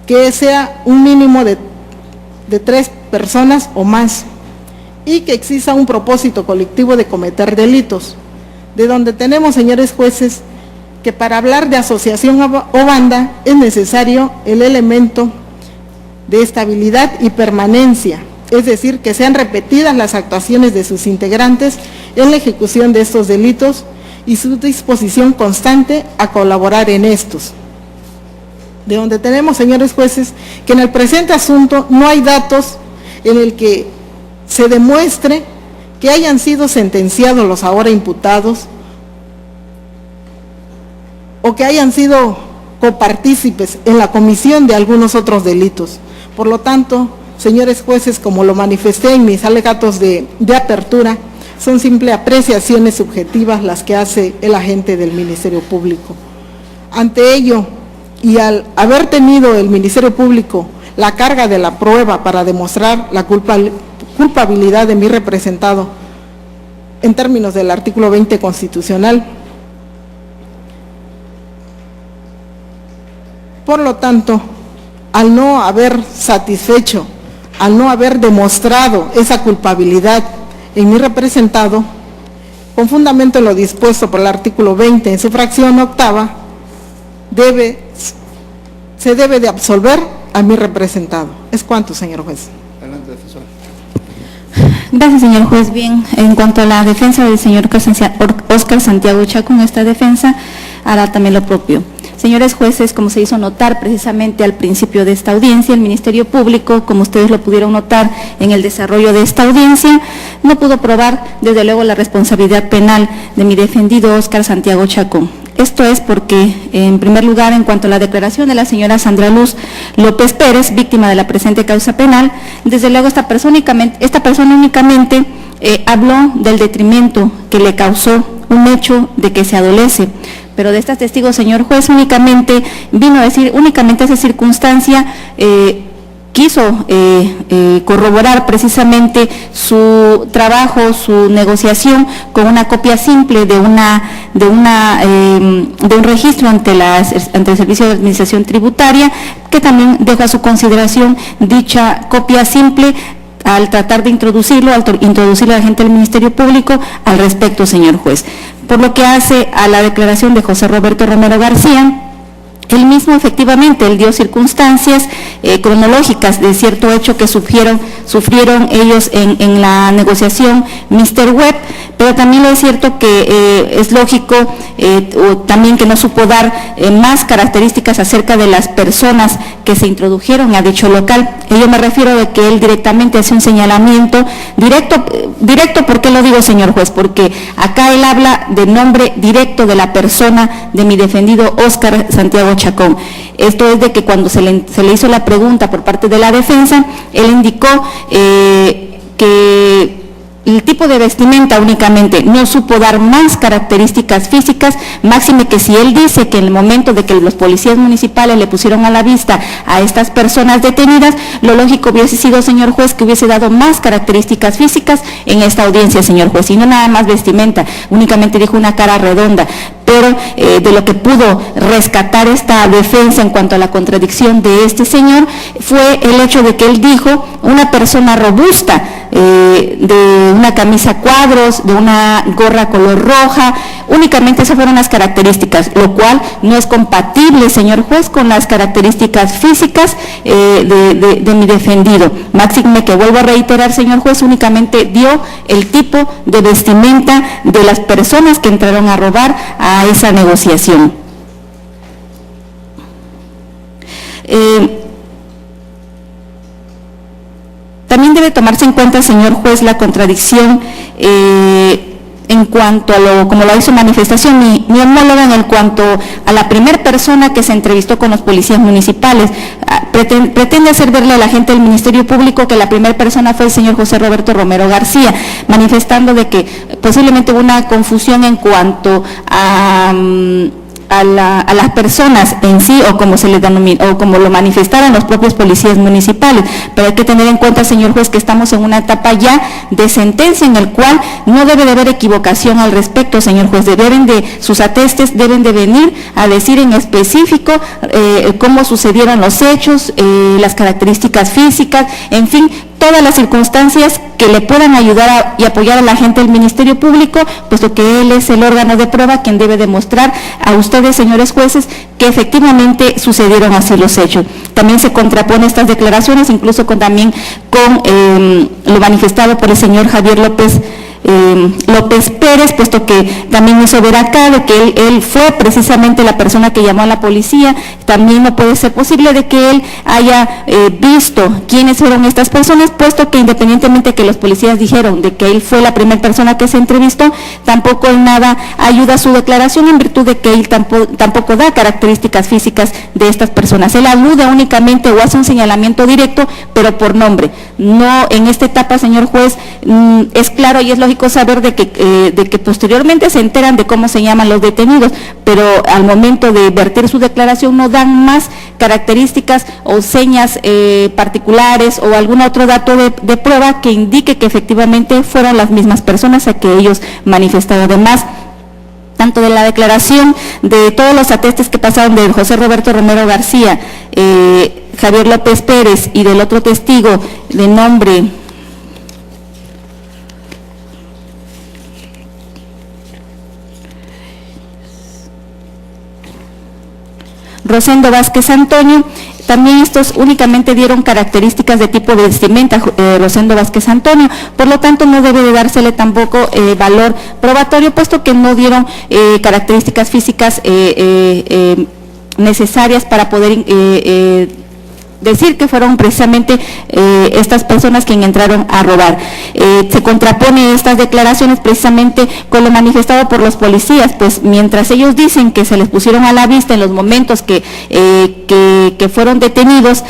que sea un mínimo de 3 personas o más, y que exista un propósito colectivo de cometer delitos, de donde tenemos, señores jueces, que para hablar de asociación o banda es necesario el elemento de estabilidad y permanencia, es decir, que sean repetidas las actuaciones de sus integrantes en la ejecución de estos delitos y su disposición constante a colaborar en estos. De donde tenemos, señores jueces, que en el presente asunto no hay datos en el que se demuestre que hayan sido sentenciados los ahora imputados o que hayan sido copartícipes en la comisión de algunos otros delitos. Por lo tanto, señores jueces, como lo manifesté en mis alegatos de apertura, son simples apreciaciones subjetivas las que hace el agente del Ministerio Público. Ante ello, y al haber tenido el Ministerio Público la carga de la prueba para demostrar la culpabilidad de mi representado en términos del artículo 20 constitucional, por lo tanto, al no haber satisfecho, al no haber demostrado esa culpabilidad en mi representado, con fundamento en lo dispuesto por el artículo 20 en su fracción octava, se debe de absolver a mi representado. Es cuanto, señor juez.
Adelante, defensor.
Gracias, señor juez. Bien, en cuanto a la defensa del señor Óscar Santiago Chacón, esta defensa hará también lo propio. Señores jueces, como se hizo notar precisamente al principio de esta audiencia, el Ministerio Público, como ustedes lo pudieron notar en el desarrollo de esta audiencia, no pudo probar, desde luego, la responsabilidad penal de mi defendido Óscar Santiago Chacón. Esto es porque, en primer lugar, en cuanto a la declaración de la señora Sandra Luz López Pérez, víctima de la presente causa penal, desde luego esta persona únicamente habló del detrimento que le causó un hecho de que se adolece, pero de estas testigos, señor juez, únicamente vino a decir, únicamente esa circunstancia quiso corroborar precisamente su trabajo, su negociación con una copia simple de un registro ante el Servicio de Administración Tributaria, que también dejó a su consideración dicha copia simple al tratar de introducirlo al agente del Ministerio Público al respecto, señor juez. Por lo que hace a la declaración de José Roberto Romero García, Él mismo efectivamente, él dio circunstancias cronológicas de cierto hecho que sufrieron ellos en la negociación Mr. Webb, pero también es cierto que es lógico o también que no supo dar más características acerca de las personas que se introdujeron a dicho local. Yo me refiero de que él directamente hace un señalamiento directo, ¿por qué lo digo, señor juez? Porque acá él habla de nombre directo de la persona de mi defendido Óscar Santiago Chacón. Esto es de que cuando se le hizo la pregunta por parte de la defensa, él indicó que el tipo de vestimenta únicamente, no supo dar más características físicas, máxime que si él dice que en el momento de que los policías municipales le pusieron a la vista a estas personas detenidas, lo lógico hubiese sido, señor juez, que hubiese dado más características físicas en esta audiencia, señor juez, y no nada más vestimenta, únicamente dijo una cara redonda. Pero de lo que pudo rescatar esta defensa en cuanto a la contradicción de este señor fue el hecho de que él dijo una persona robusta, de una camisa cuadros, de una gorra color roja, únicamente esas fueron las características, lo cual no es compatible, señor juez, con las características físicas de mi defendido. Máxime que vuelvo a reiterar, señor juez, únicamente dio el tipo de vestimenta de las personas que entraron a robar a esa negociación. También debe tomarse en cuenta, señor juez, la contradicción en cuanto a como lo hizo manifestación mi homóloga en cuanto a la primera persona que se entrevistó con los policías municipales. Pretende hacer verle a la gente del Ministerio Público que la primera persona fue el señor José Roberto Romero García, manifestando de que posiblemente hubo una confusión en cuanto a las personas en sí, o como se les denomina, o como lo manifestaron los propios policías municipales. Pero hay que tener en cuenta, señor juez, que estamos en una etapa ya de sentencia en el cual no debe de haber equivocación al respecto, señor juez. Sus atestes deben de venir a decir en específico cómo sucedieron los hechos, las características físicas, en fin, todas las circunstancias que le puedan ayudar y apoyar a la gente del Ministerio Público, puesto que él es el órgano de prueba quien debe demostrar a ustedes, señores jueces, que efectivamente sucedieron así los hechos. También se contrapone estas declaraciones, incluso también con lo manifestado por el señor Javier López Pérez, puesto que también hizo ver acá de que él fue precisamente la persona que llamó a la policía. También no puede ser posible de que él haya visto quiénes fueron estas personas, puesto que independientemente que los policías dijeron de que él fue la primera persona que se entrevistó, tampoco en nada ayuda a su declaración en virtud de que él tampoco da características físicas de estas personas. Él alude únicamente o hace un señalamiento directo, pero por nombre. No, en esta etapa, señor juez, es claro y es lógico saber de que posteriormente se enteran de cómo se llaman los detenidos, pero al momento de verter su declaración no dan más características o señas particulares o algún otro dato de prueba que indique que efectivamente fueron las mismas personas a que ellos manifestaron. Además, tanto de la declaración de todos los atestes que pasaron de José Roberto Romero García, Javier López Pérez y del otro testigo de nombre Rosendo Vázquez Antonio, también estos únicamente dieron características de tipo de vestimenta, Rosendo Vázquez Antonio, por lo tanto no debe de dársele tampoco valor probatorio, puesto que no dieron características físicas necesarias para poder decir que fueron precisamente estas personas quienes entraron a robar. Se contrapone estas declaraciones precisamente con lo manifestado por los policías, pues mientras ellos dicen que se les pusieron a la vista en los momentos que fueron detenidos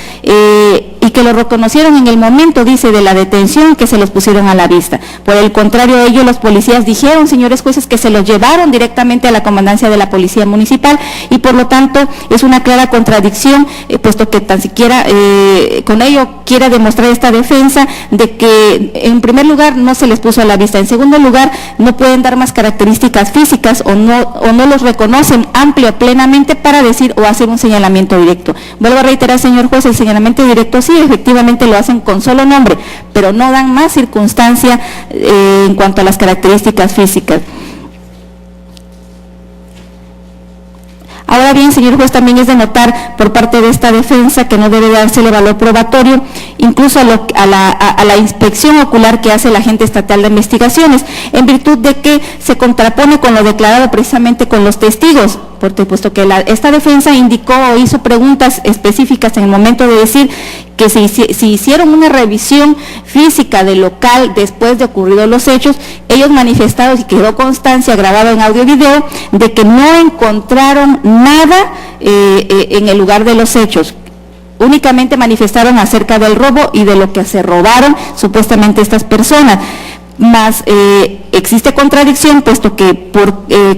y que lo reconocieron en el momento, dice, de la detención, que se los pusieron a la vista. Por el contrario de ello, los policías dijeron, señores jueces, que se los llevaron directamente a la comandancia de la Policía Municipal y por lo tanto es una clara contradicción, puesto que tan siquiera con ello quiere demostrar esta defensa de que en primer lugar no se les puso a la vista, en segundo lugar no pueden dar más características físicas o no los reconocen amplio plenamente para decir o hacer un señalamiento directo. Vuelvo a reiterar, señor juez, el señalamiento directo sí, efectivamente lo hacen con solo nombre, pero no dan más circunstancia en cuanto a las características físicas. Ahora bien, señor juez, también es de notar por parte de esta defensa que no debe dársele valor probatorio, incluso a la inspección ocular que hace el agente estatal de investigaciones, en virtud de que se contrapone con lo declarado precisamente con los testigos, puesto que esta defensa indicó o hizo preguntas específicas en el momento de decir que si hicieron una revisión física del local después de ocurridos los hechos, ellos manifestaron y quedó constancia grabado en audio y video de que no encontraron nada en el lugar de los hechos. Únicamente manifestaron acerca del robo y de lo que se robaron supuestamente estas personas. Más existe contradicción, puesto que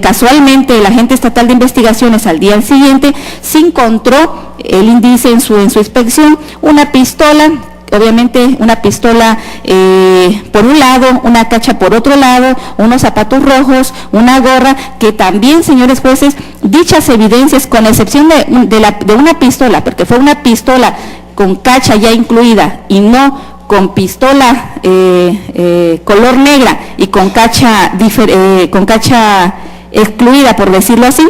casualmente el agente estatal de investigaciones al día siguiente se encontró, él dice en su inspección, una pistola, obviamente una pistola por un lado, una cacha por otro lado, unos zapatos rojos, una gorra, que también, señores jueces, dichas evidencias, con excepción de una pistola, porque fue una pistola con cacha ya incluida y no con pistola color negra y con cacha excluida, por decirlo así,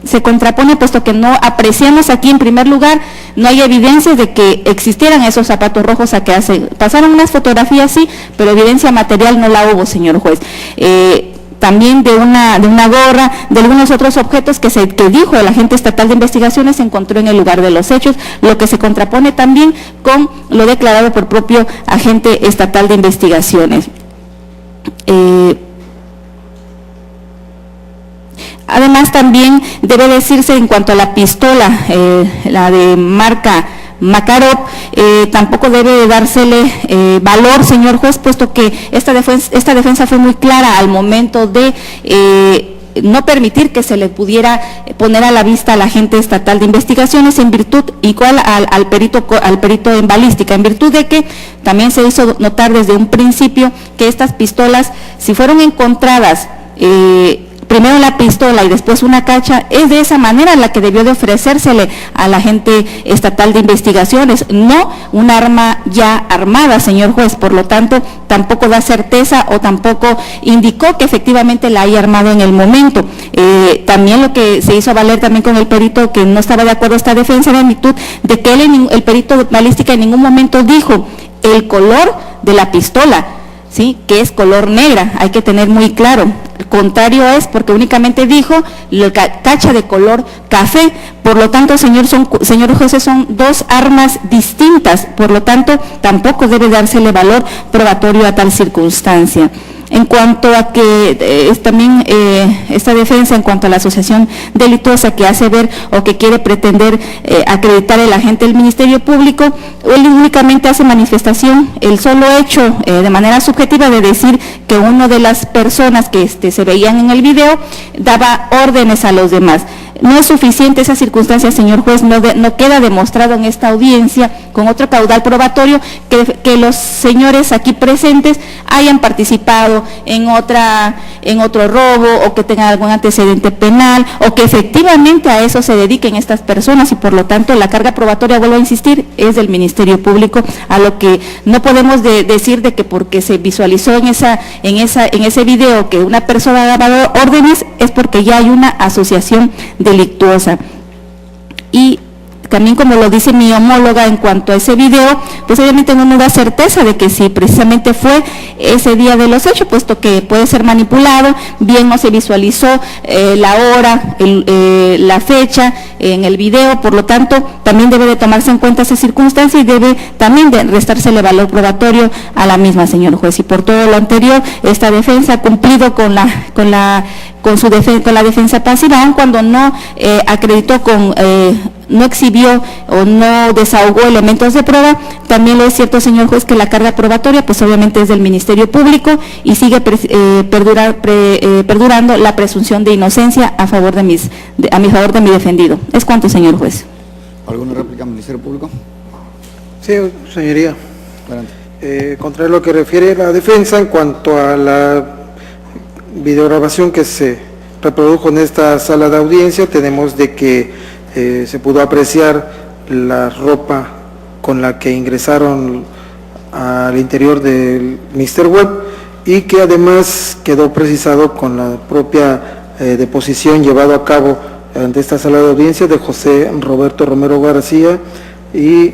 se contrapone, puesto que no apreciamos aquí en primer lugar, no hay evidencias de que existieran esos zapatos rojos a que pasaron unas fotografías, sí, pero evidencia material no la hubo, señor juez. También de una gorra, de algunos otros objetos que dijo el agente estatal de investigaciones se encontró en el lugar de los hechos, lo que se contrapone también con lo declarado por propio agente estatal de investigaciones. Además, también debe decirse en cuanto a la pistola, la de marca Makarov, tampoco debe dársele valor, señor juez, puesto que esta defensa fue muy clara al momento de no permitir que se le pudiera poner a la vista al agente estatal de investigaciones, en virtud, igual al perito en balística, en virtud de que también se hizo notar desde un principio que estas pistolas, si fueron encontradas, primero la pistola y después una cacha, es de esa manera la que debió de ofrecérsele al agente estatal de investigaciones, no un arma ya armada, señor juez. Por lo tanto, tampoco da certeza o tampoco indicó que efectivamente la haya armado en el momento. También lo que se hizo valer también con el perito, que no estaba de acuerdo a esta defensa, en virtud de que el perito de balística en ningún momento dijo el color de la pistola, ¿sí?, que es color negra, hay que tener muy claro. El contrario es porque únicamente dijo la cacha de color café. Por lo tanto, señor juez, son dos armas distintas, por lo tanto, tampoco debe dársele valor probatorio a tal circunstancia. En cuanto a que también esta defensa, en cuanto a la asociación delictuosa que hace ver o que quiere pretender acreditar el agente del Ministerio Público, él únicamente hace manifestación, el solo hecho de manera subjetiva de decir que una de las personas que se veían en el video daba órdenes a los demás. No es suficiente esa circunstancia, señor juez, no queda demostrado en esta audiencia con otro caudal probatorio que los señores aquí presentes hayan participado en otro robo o que tengan algún antecedente penal o que efectivamente a eso se dediquen estas personas, y por lo tanto la carga probatoria, vuelvo a insistir, es del Ministerio Público, a lo que no podemos decir de que porque se visualizó en ese video que una persona daba órdenes es porque ya hay una asociación delictuosa. Y también, como lo dice mi homóloga en cuanto a ese video, pues obviamente no nos da certeza de que si precisamente fue ese día de los hechos, puesto que puede ser manipulado, bien no se visualizó la hora, la fecha en el video, por lo tanto también debe de tomarse en cuenta esa circunstancia y debe también de restársele valor probatorio a la misma, señor juez. Y por todo lo anterior, esta defensa ha cumplido con la defensa pasiva, aun cuando no acreditó no exhibió o no desahogó elementos de prueba. También lo es cierto, señor juez, que la carga probatoria pues obviamente es del Ministerio Público y sigue perdurando la presunción de inocencia a mi favor de mi defendido. Es cuanto, señor juez.
¿Alguna réplica, Ministerio Público?
Sí, señoría.
Adelante.
Contra lo que refiere la defensa en cuanto a la videograbación que se reprodujo en esta sala de audiencia, tenemos de que se pudo apreciar la ropa con la que ingresaron al interior del Mr. Web y que además quedó precisado con la propia deposición llevado a cabo ante esta sala de audiencia de José Roberto Romero García y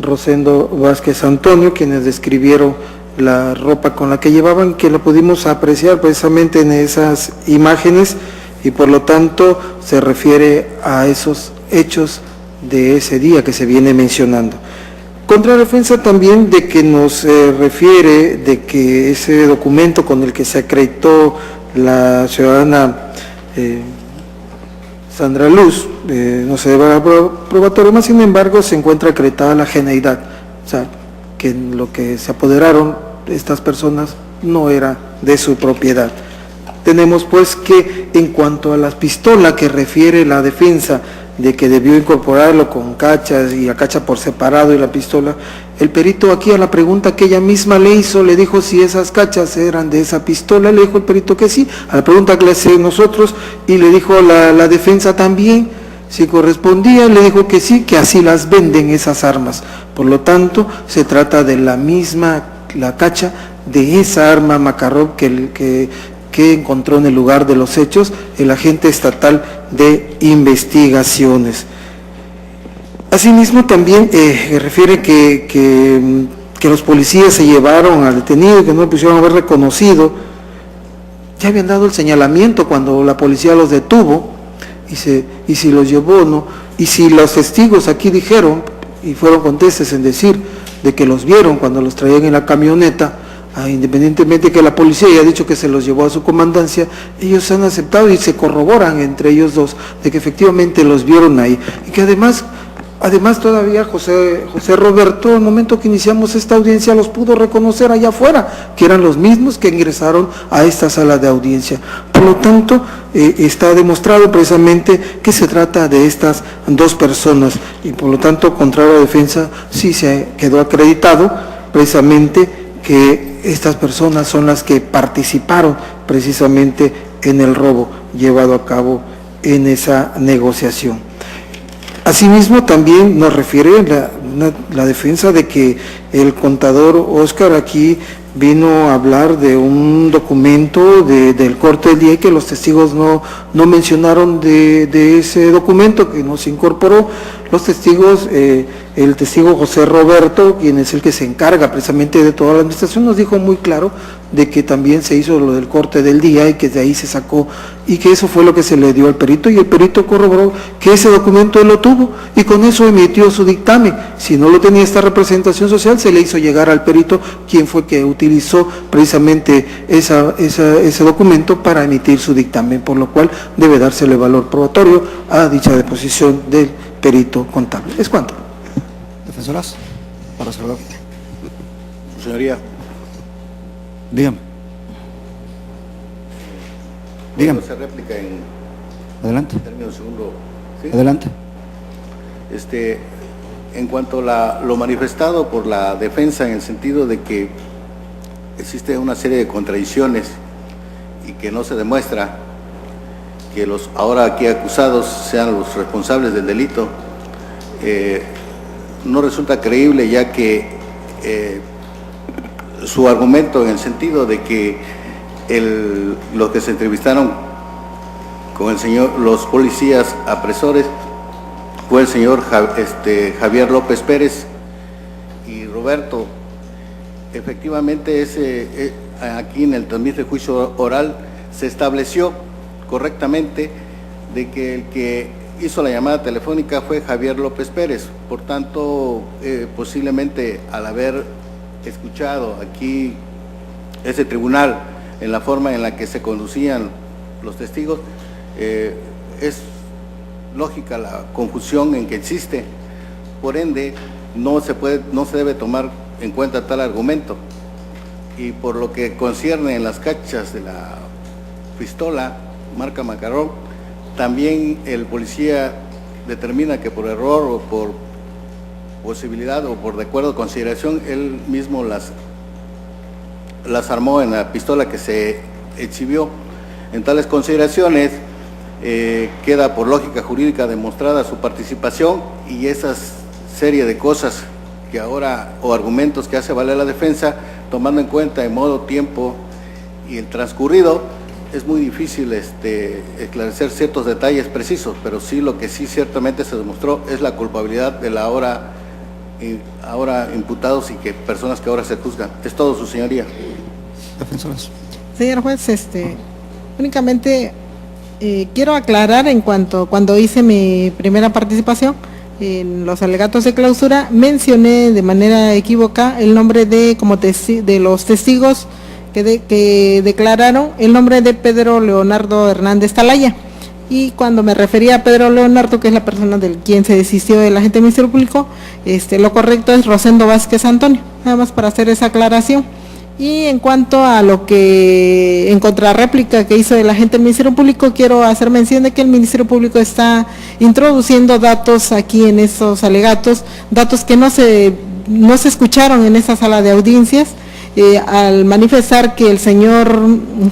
Rosendo Vázquez Antonio, quienes describieron la ropa con la que llevaban, que la pudimos apreciar precisamente en esas imágenes, y por lo tanto se refiere a esos hechos de ese día que se viene mencionando. Contradefensa también de que nos refiere de que ese documento con el que se acreditó la ciudadana Sandra Luz no se debe a probatorio, más sin embargo se encuentra acreditada la geneidad, o sea, que en lo que se apoderaron estas personas no era de su propiedad. Tenemos pues que en cuanto a la pistola que refiere la defensa de que debió incorporarlo con cachas y la cacha por separado y la pistola, el perito aquí a la pregunta que ella misma le hizo, le dijo si esas cachas eran de esa pistola, le dijo el perito que sí, a la pregunta que le hacemos nosotros, y le dijo la defensa también, si correspondía, le dijo que sí, que así las venden esas armas. Por lo tanto, se trata de la misma, la cacha de esa arma Makarov que encontró en el lugar de los hechos el agente estatal de investigaciones. Asimismo, también refiere que los policías se llevaron al detenido, que no lo pusieron a haber reconocido. Ya habían dado el señalamiento cuando la policía los detuvo, y si los llevó o no, y si los testigos aquí dijeron, y fueron contestes en decir de que los vieron cuando los traían en la camioneta, independientemente de que la policía haya dicho que se los llevó a su comandancia, ellos han aceptado y se corroboran entre ellos dos de que efectivamente los vieron ahí, y que además todavía José Roberto, al momento que iniciamos esta audiencia, los pudo reconocer allá afuera, que eran los mismos que ingresaron a esta sala de audiencia. Por lo tanto, está demostrado precisamente que se trata de estas dos personas, y por lo tanto, contrario a la defensa, sí se quedó acreditado precisamente que estas personas son las que participaron precisamente en el robo llevado a cabo en esa negociación. Asimismo, también nos refiere la defensa de que el contador Óscar aquí vino a hablar de un documento del corte del día y que los testigos no mencionaron de ese documento, que no se incorporó. Los testigos, el testigo José Roberto, quien es el que se encarga precisamente de toda la administración, nos dijo muy claro de que también se hizo lo del corte del día y que de ahí se sacó, y que eso fue lo que se le dio al perito, y el perito corroboró que ese documento él lo tuvo y con eso emitió su dictamen. Si no lo tenía esta representación social, se le hizo llegar al perito, quien fue que utilizó precisamente ese documento para emitir su dictamen, por lo cual debe dársele valor probatorio a dicha deposición del perito contable. ¿Es cuánto?
Defensoras, para saludar.
Señoría.
Dígame. Dígame.
¿Puedo hacer réplica en
Adelante.
término segundo? ¿Sí?
Adelante.
En cuanto a lo manifestado por la defensa, en el sentido de que existe una serie de contradicciones y que no se demuestra que los ahora aquí acusados sean los responsables del delito, no resulta creíble, ya que su argumento en el sentido de que los que se entrevistaron con los policías apresores fue el señor Javier López Pérez y Roberto. Efectivamente, aquí en el tamiz de juicio oral se estableció correctamente de que el que hizo la llamada telefónica fue Javier López Pérez. Por tanto, posiblemente al haber escuchado aquí ese tribunal en la forma en la que se conducían los testigos, es lógica la confusión en que existe. Por ende, no se debe tomar en cuenta tal argumento. Y por lo que concierne en las cachas de la pistola marca Makarov, también el policía determina que por error o por posibilidad o por de acuerdo a consideración, él mismo las armó en la pistola que se exhibió. En tales consideraciones queda por lógica jurídica demostrada su participación, y esas serie de cosas que ahora, o argumentos que hace valer la defensa, tomando en cuenta el modo, tiempo y el transcurrido, es muy difícil esclarecer ciertos detalles precisos, pero sí lo que sí ciertamente se demostró es la culpabilidad de la ahora imputados y que personas que ahora se juzgan. Es todo, su señoría.
Defensoras.
Señor juez, únicamente quiero aclarar en cuanto cuando hice mi primera participación en los alegatos de clausura, mencioné de manera equívoca el nombre de los testigos que declararon el nombre de Pedro Leonardo Hernández Talaya. Y cuando me refería a Pedro Leonardo, que es la persona del quien se desistió del agente del Ministerio Público, lo correcto es Rosendo Vázquez Antonio, nada más para hacer esa aclaración. Y en cuanto a lo que, en contrarréplica que hizo el agente del Ministerio Público, quiero hacer mención de que el Ministerio Público está introduciendo datos aquí en estos alegatos, datos que no se escucharon en esa sala de audiencias, al manifestar que el señor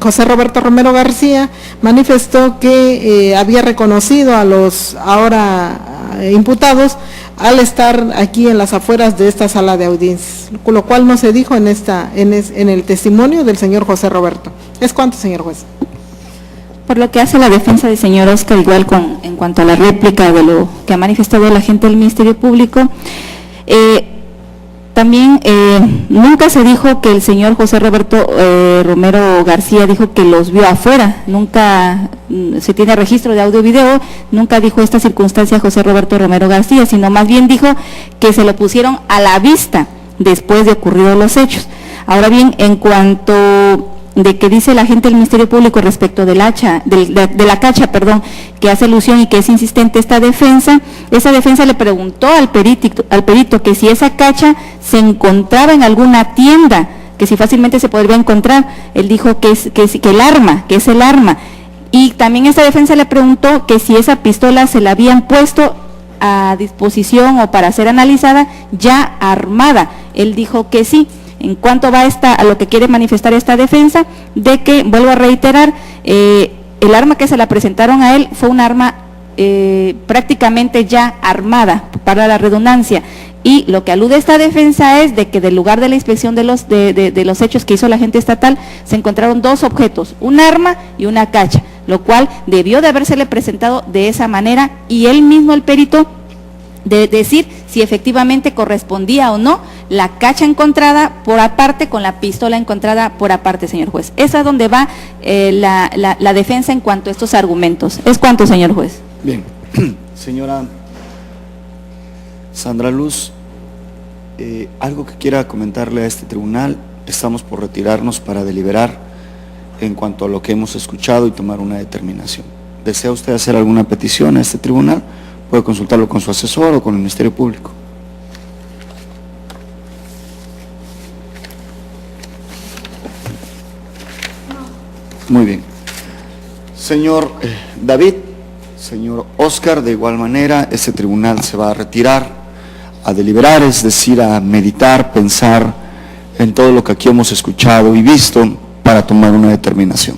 José Roberto Romero García manifestó que había reconocido a los ahora imputados al estar aquí en las afueras de esta sala de audiencias, lo cual no se dijo en el testimonio del señor José Roberto. ¿Es cuánto, señor juez?
Por lo que hace la defensa del señor Oscar, igual en cuanto a la réplica de lo que ha manifestado el agente del Ministerio Público, también nunca se dijo que el señor José Roberto Romero García dijo que los vio afuera, nunca se tiene registro de audio-video, nunca dijo esta circunstancia José Roberto Romero García, sino más bien dijo que se lo pusieron a la vista después de ocurridos los hechos. Ahora bien, en cuanto de que dice la agente del Ministerio Público respecto de la cacha, que hace alusión y que es insistente esa defensa le preguntó al perito que si esa cacha se encontraba en alguna tienda, que si fácilmente se podría encontrar. Él dijo que es el arma, y también esa defensa le preguntó que si esa pistola se la habían puesto a disposición o para ser analizada ya armada. Él dijo que sí. En cuanto va a lo que quiere manifestar esta defensa, de que, vuelvo a reiterar, el arma que se la presentaron a él fue un arma prácticamente ya armada, para la redundancia, y lo que alude esta defensa es de que del lugar de la inspección de los hechos que hizo la agente estatal, se encontraron dos objetos, un arma y una cacha, lo cual debió de habérsele presentado de esa manera, y él mismo, el perito, de decir si efectivamente correspondía o no la cacha encontrada por aparte con la pistola encontrada por aparte, señor juez. Esa es donde va la defensa en cuanto a estos argumentos. ¿Es cuánto, señor juez?
Bien. Señora Sandra Luz, algo que quiera comentarle a este tribunal. Estamos por retirarnos para deliberar en cuanto a lo que hemos escuchado y tomar una determinación. ¿Desea usted hacer alguna petición a este tribunal? Puede consultarlo con su asesor o con el Ministerio Público. Muy bien. Señor David, señor Oscar, de igual manera, este tribunal se va a retirar a deliberar, es decir, a meditar, pensar en todo lo que aquí hemos escuchado y visto para tomar una determinación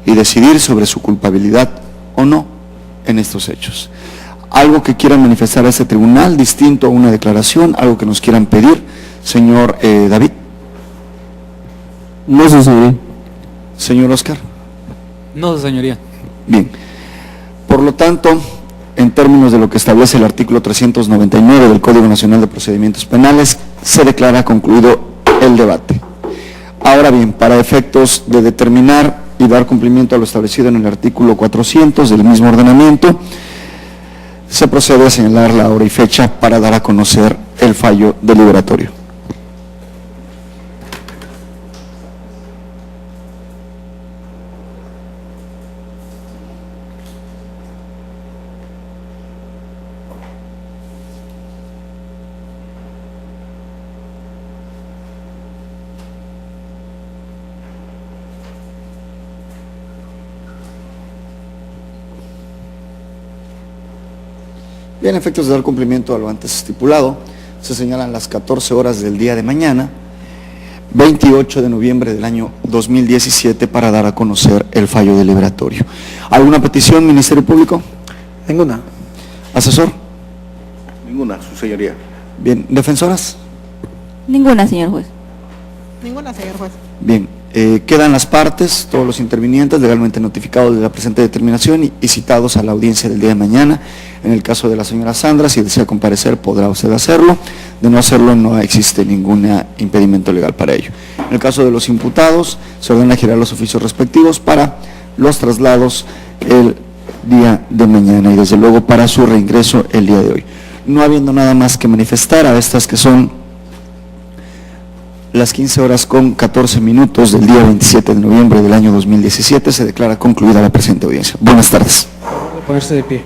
y decidir sobre su culpabilidad o no en estos hechos. Algo que quieran manifestar a este tribunal, distinto a una declaración, algo que nos quieran pedir, señor David.
No, su señoría.
Señor Oscar.
No, su señoría.
Bien. Por lo tanto, en términos de lo que establece el artículo 399 del Código Nacional de Procedimientos Penales, se declara concluido el debate. Ahora bien, para efectos de determinar y dar cumplimiento a lo establecido en el artículo 400 del mismo ordenamiento, se procede a señalar la hora y fecha para dar a conocer el fallo deliberatorio. Bien, a efectos de dar cumplimiento a lo antes estipulado, se señalan las 14 horas del día de mañana, 28 de noviembre del año 2017, para dar a conocer el fallo deliberatorio. ¿Alguna petición, Ministerio Público?
Ninguna.
¿Asesor?
Ninguna, su señoría.
Bien, ¿defensoras?
Ninguna, señor juez.
Ninguna, señor juez.
Bien, Quedan las partes, todos los intervinientes legalmente notificados de la presente determinación y citados a la audiencia del día de mañana. En el caso de la señora Sandra, si desea comparecer, podrá usted hacerlo. De no hacerlo, no existe ningún impedimento legal para ello. En el caso de los imputados, se ordena girar los oficios respectivos para los traslados el día de mañana y desde luego para su reingreso el día de hoy. No habiendo nada más que manifestar a estas que son las 15:14 del día 27 de noviembre del año 2017, se declara concluida la presente audiencia. Buenas tardes.
Ponerse de pie.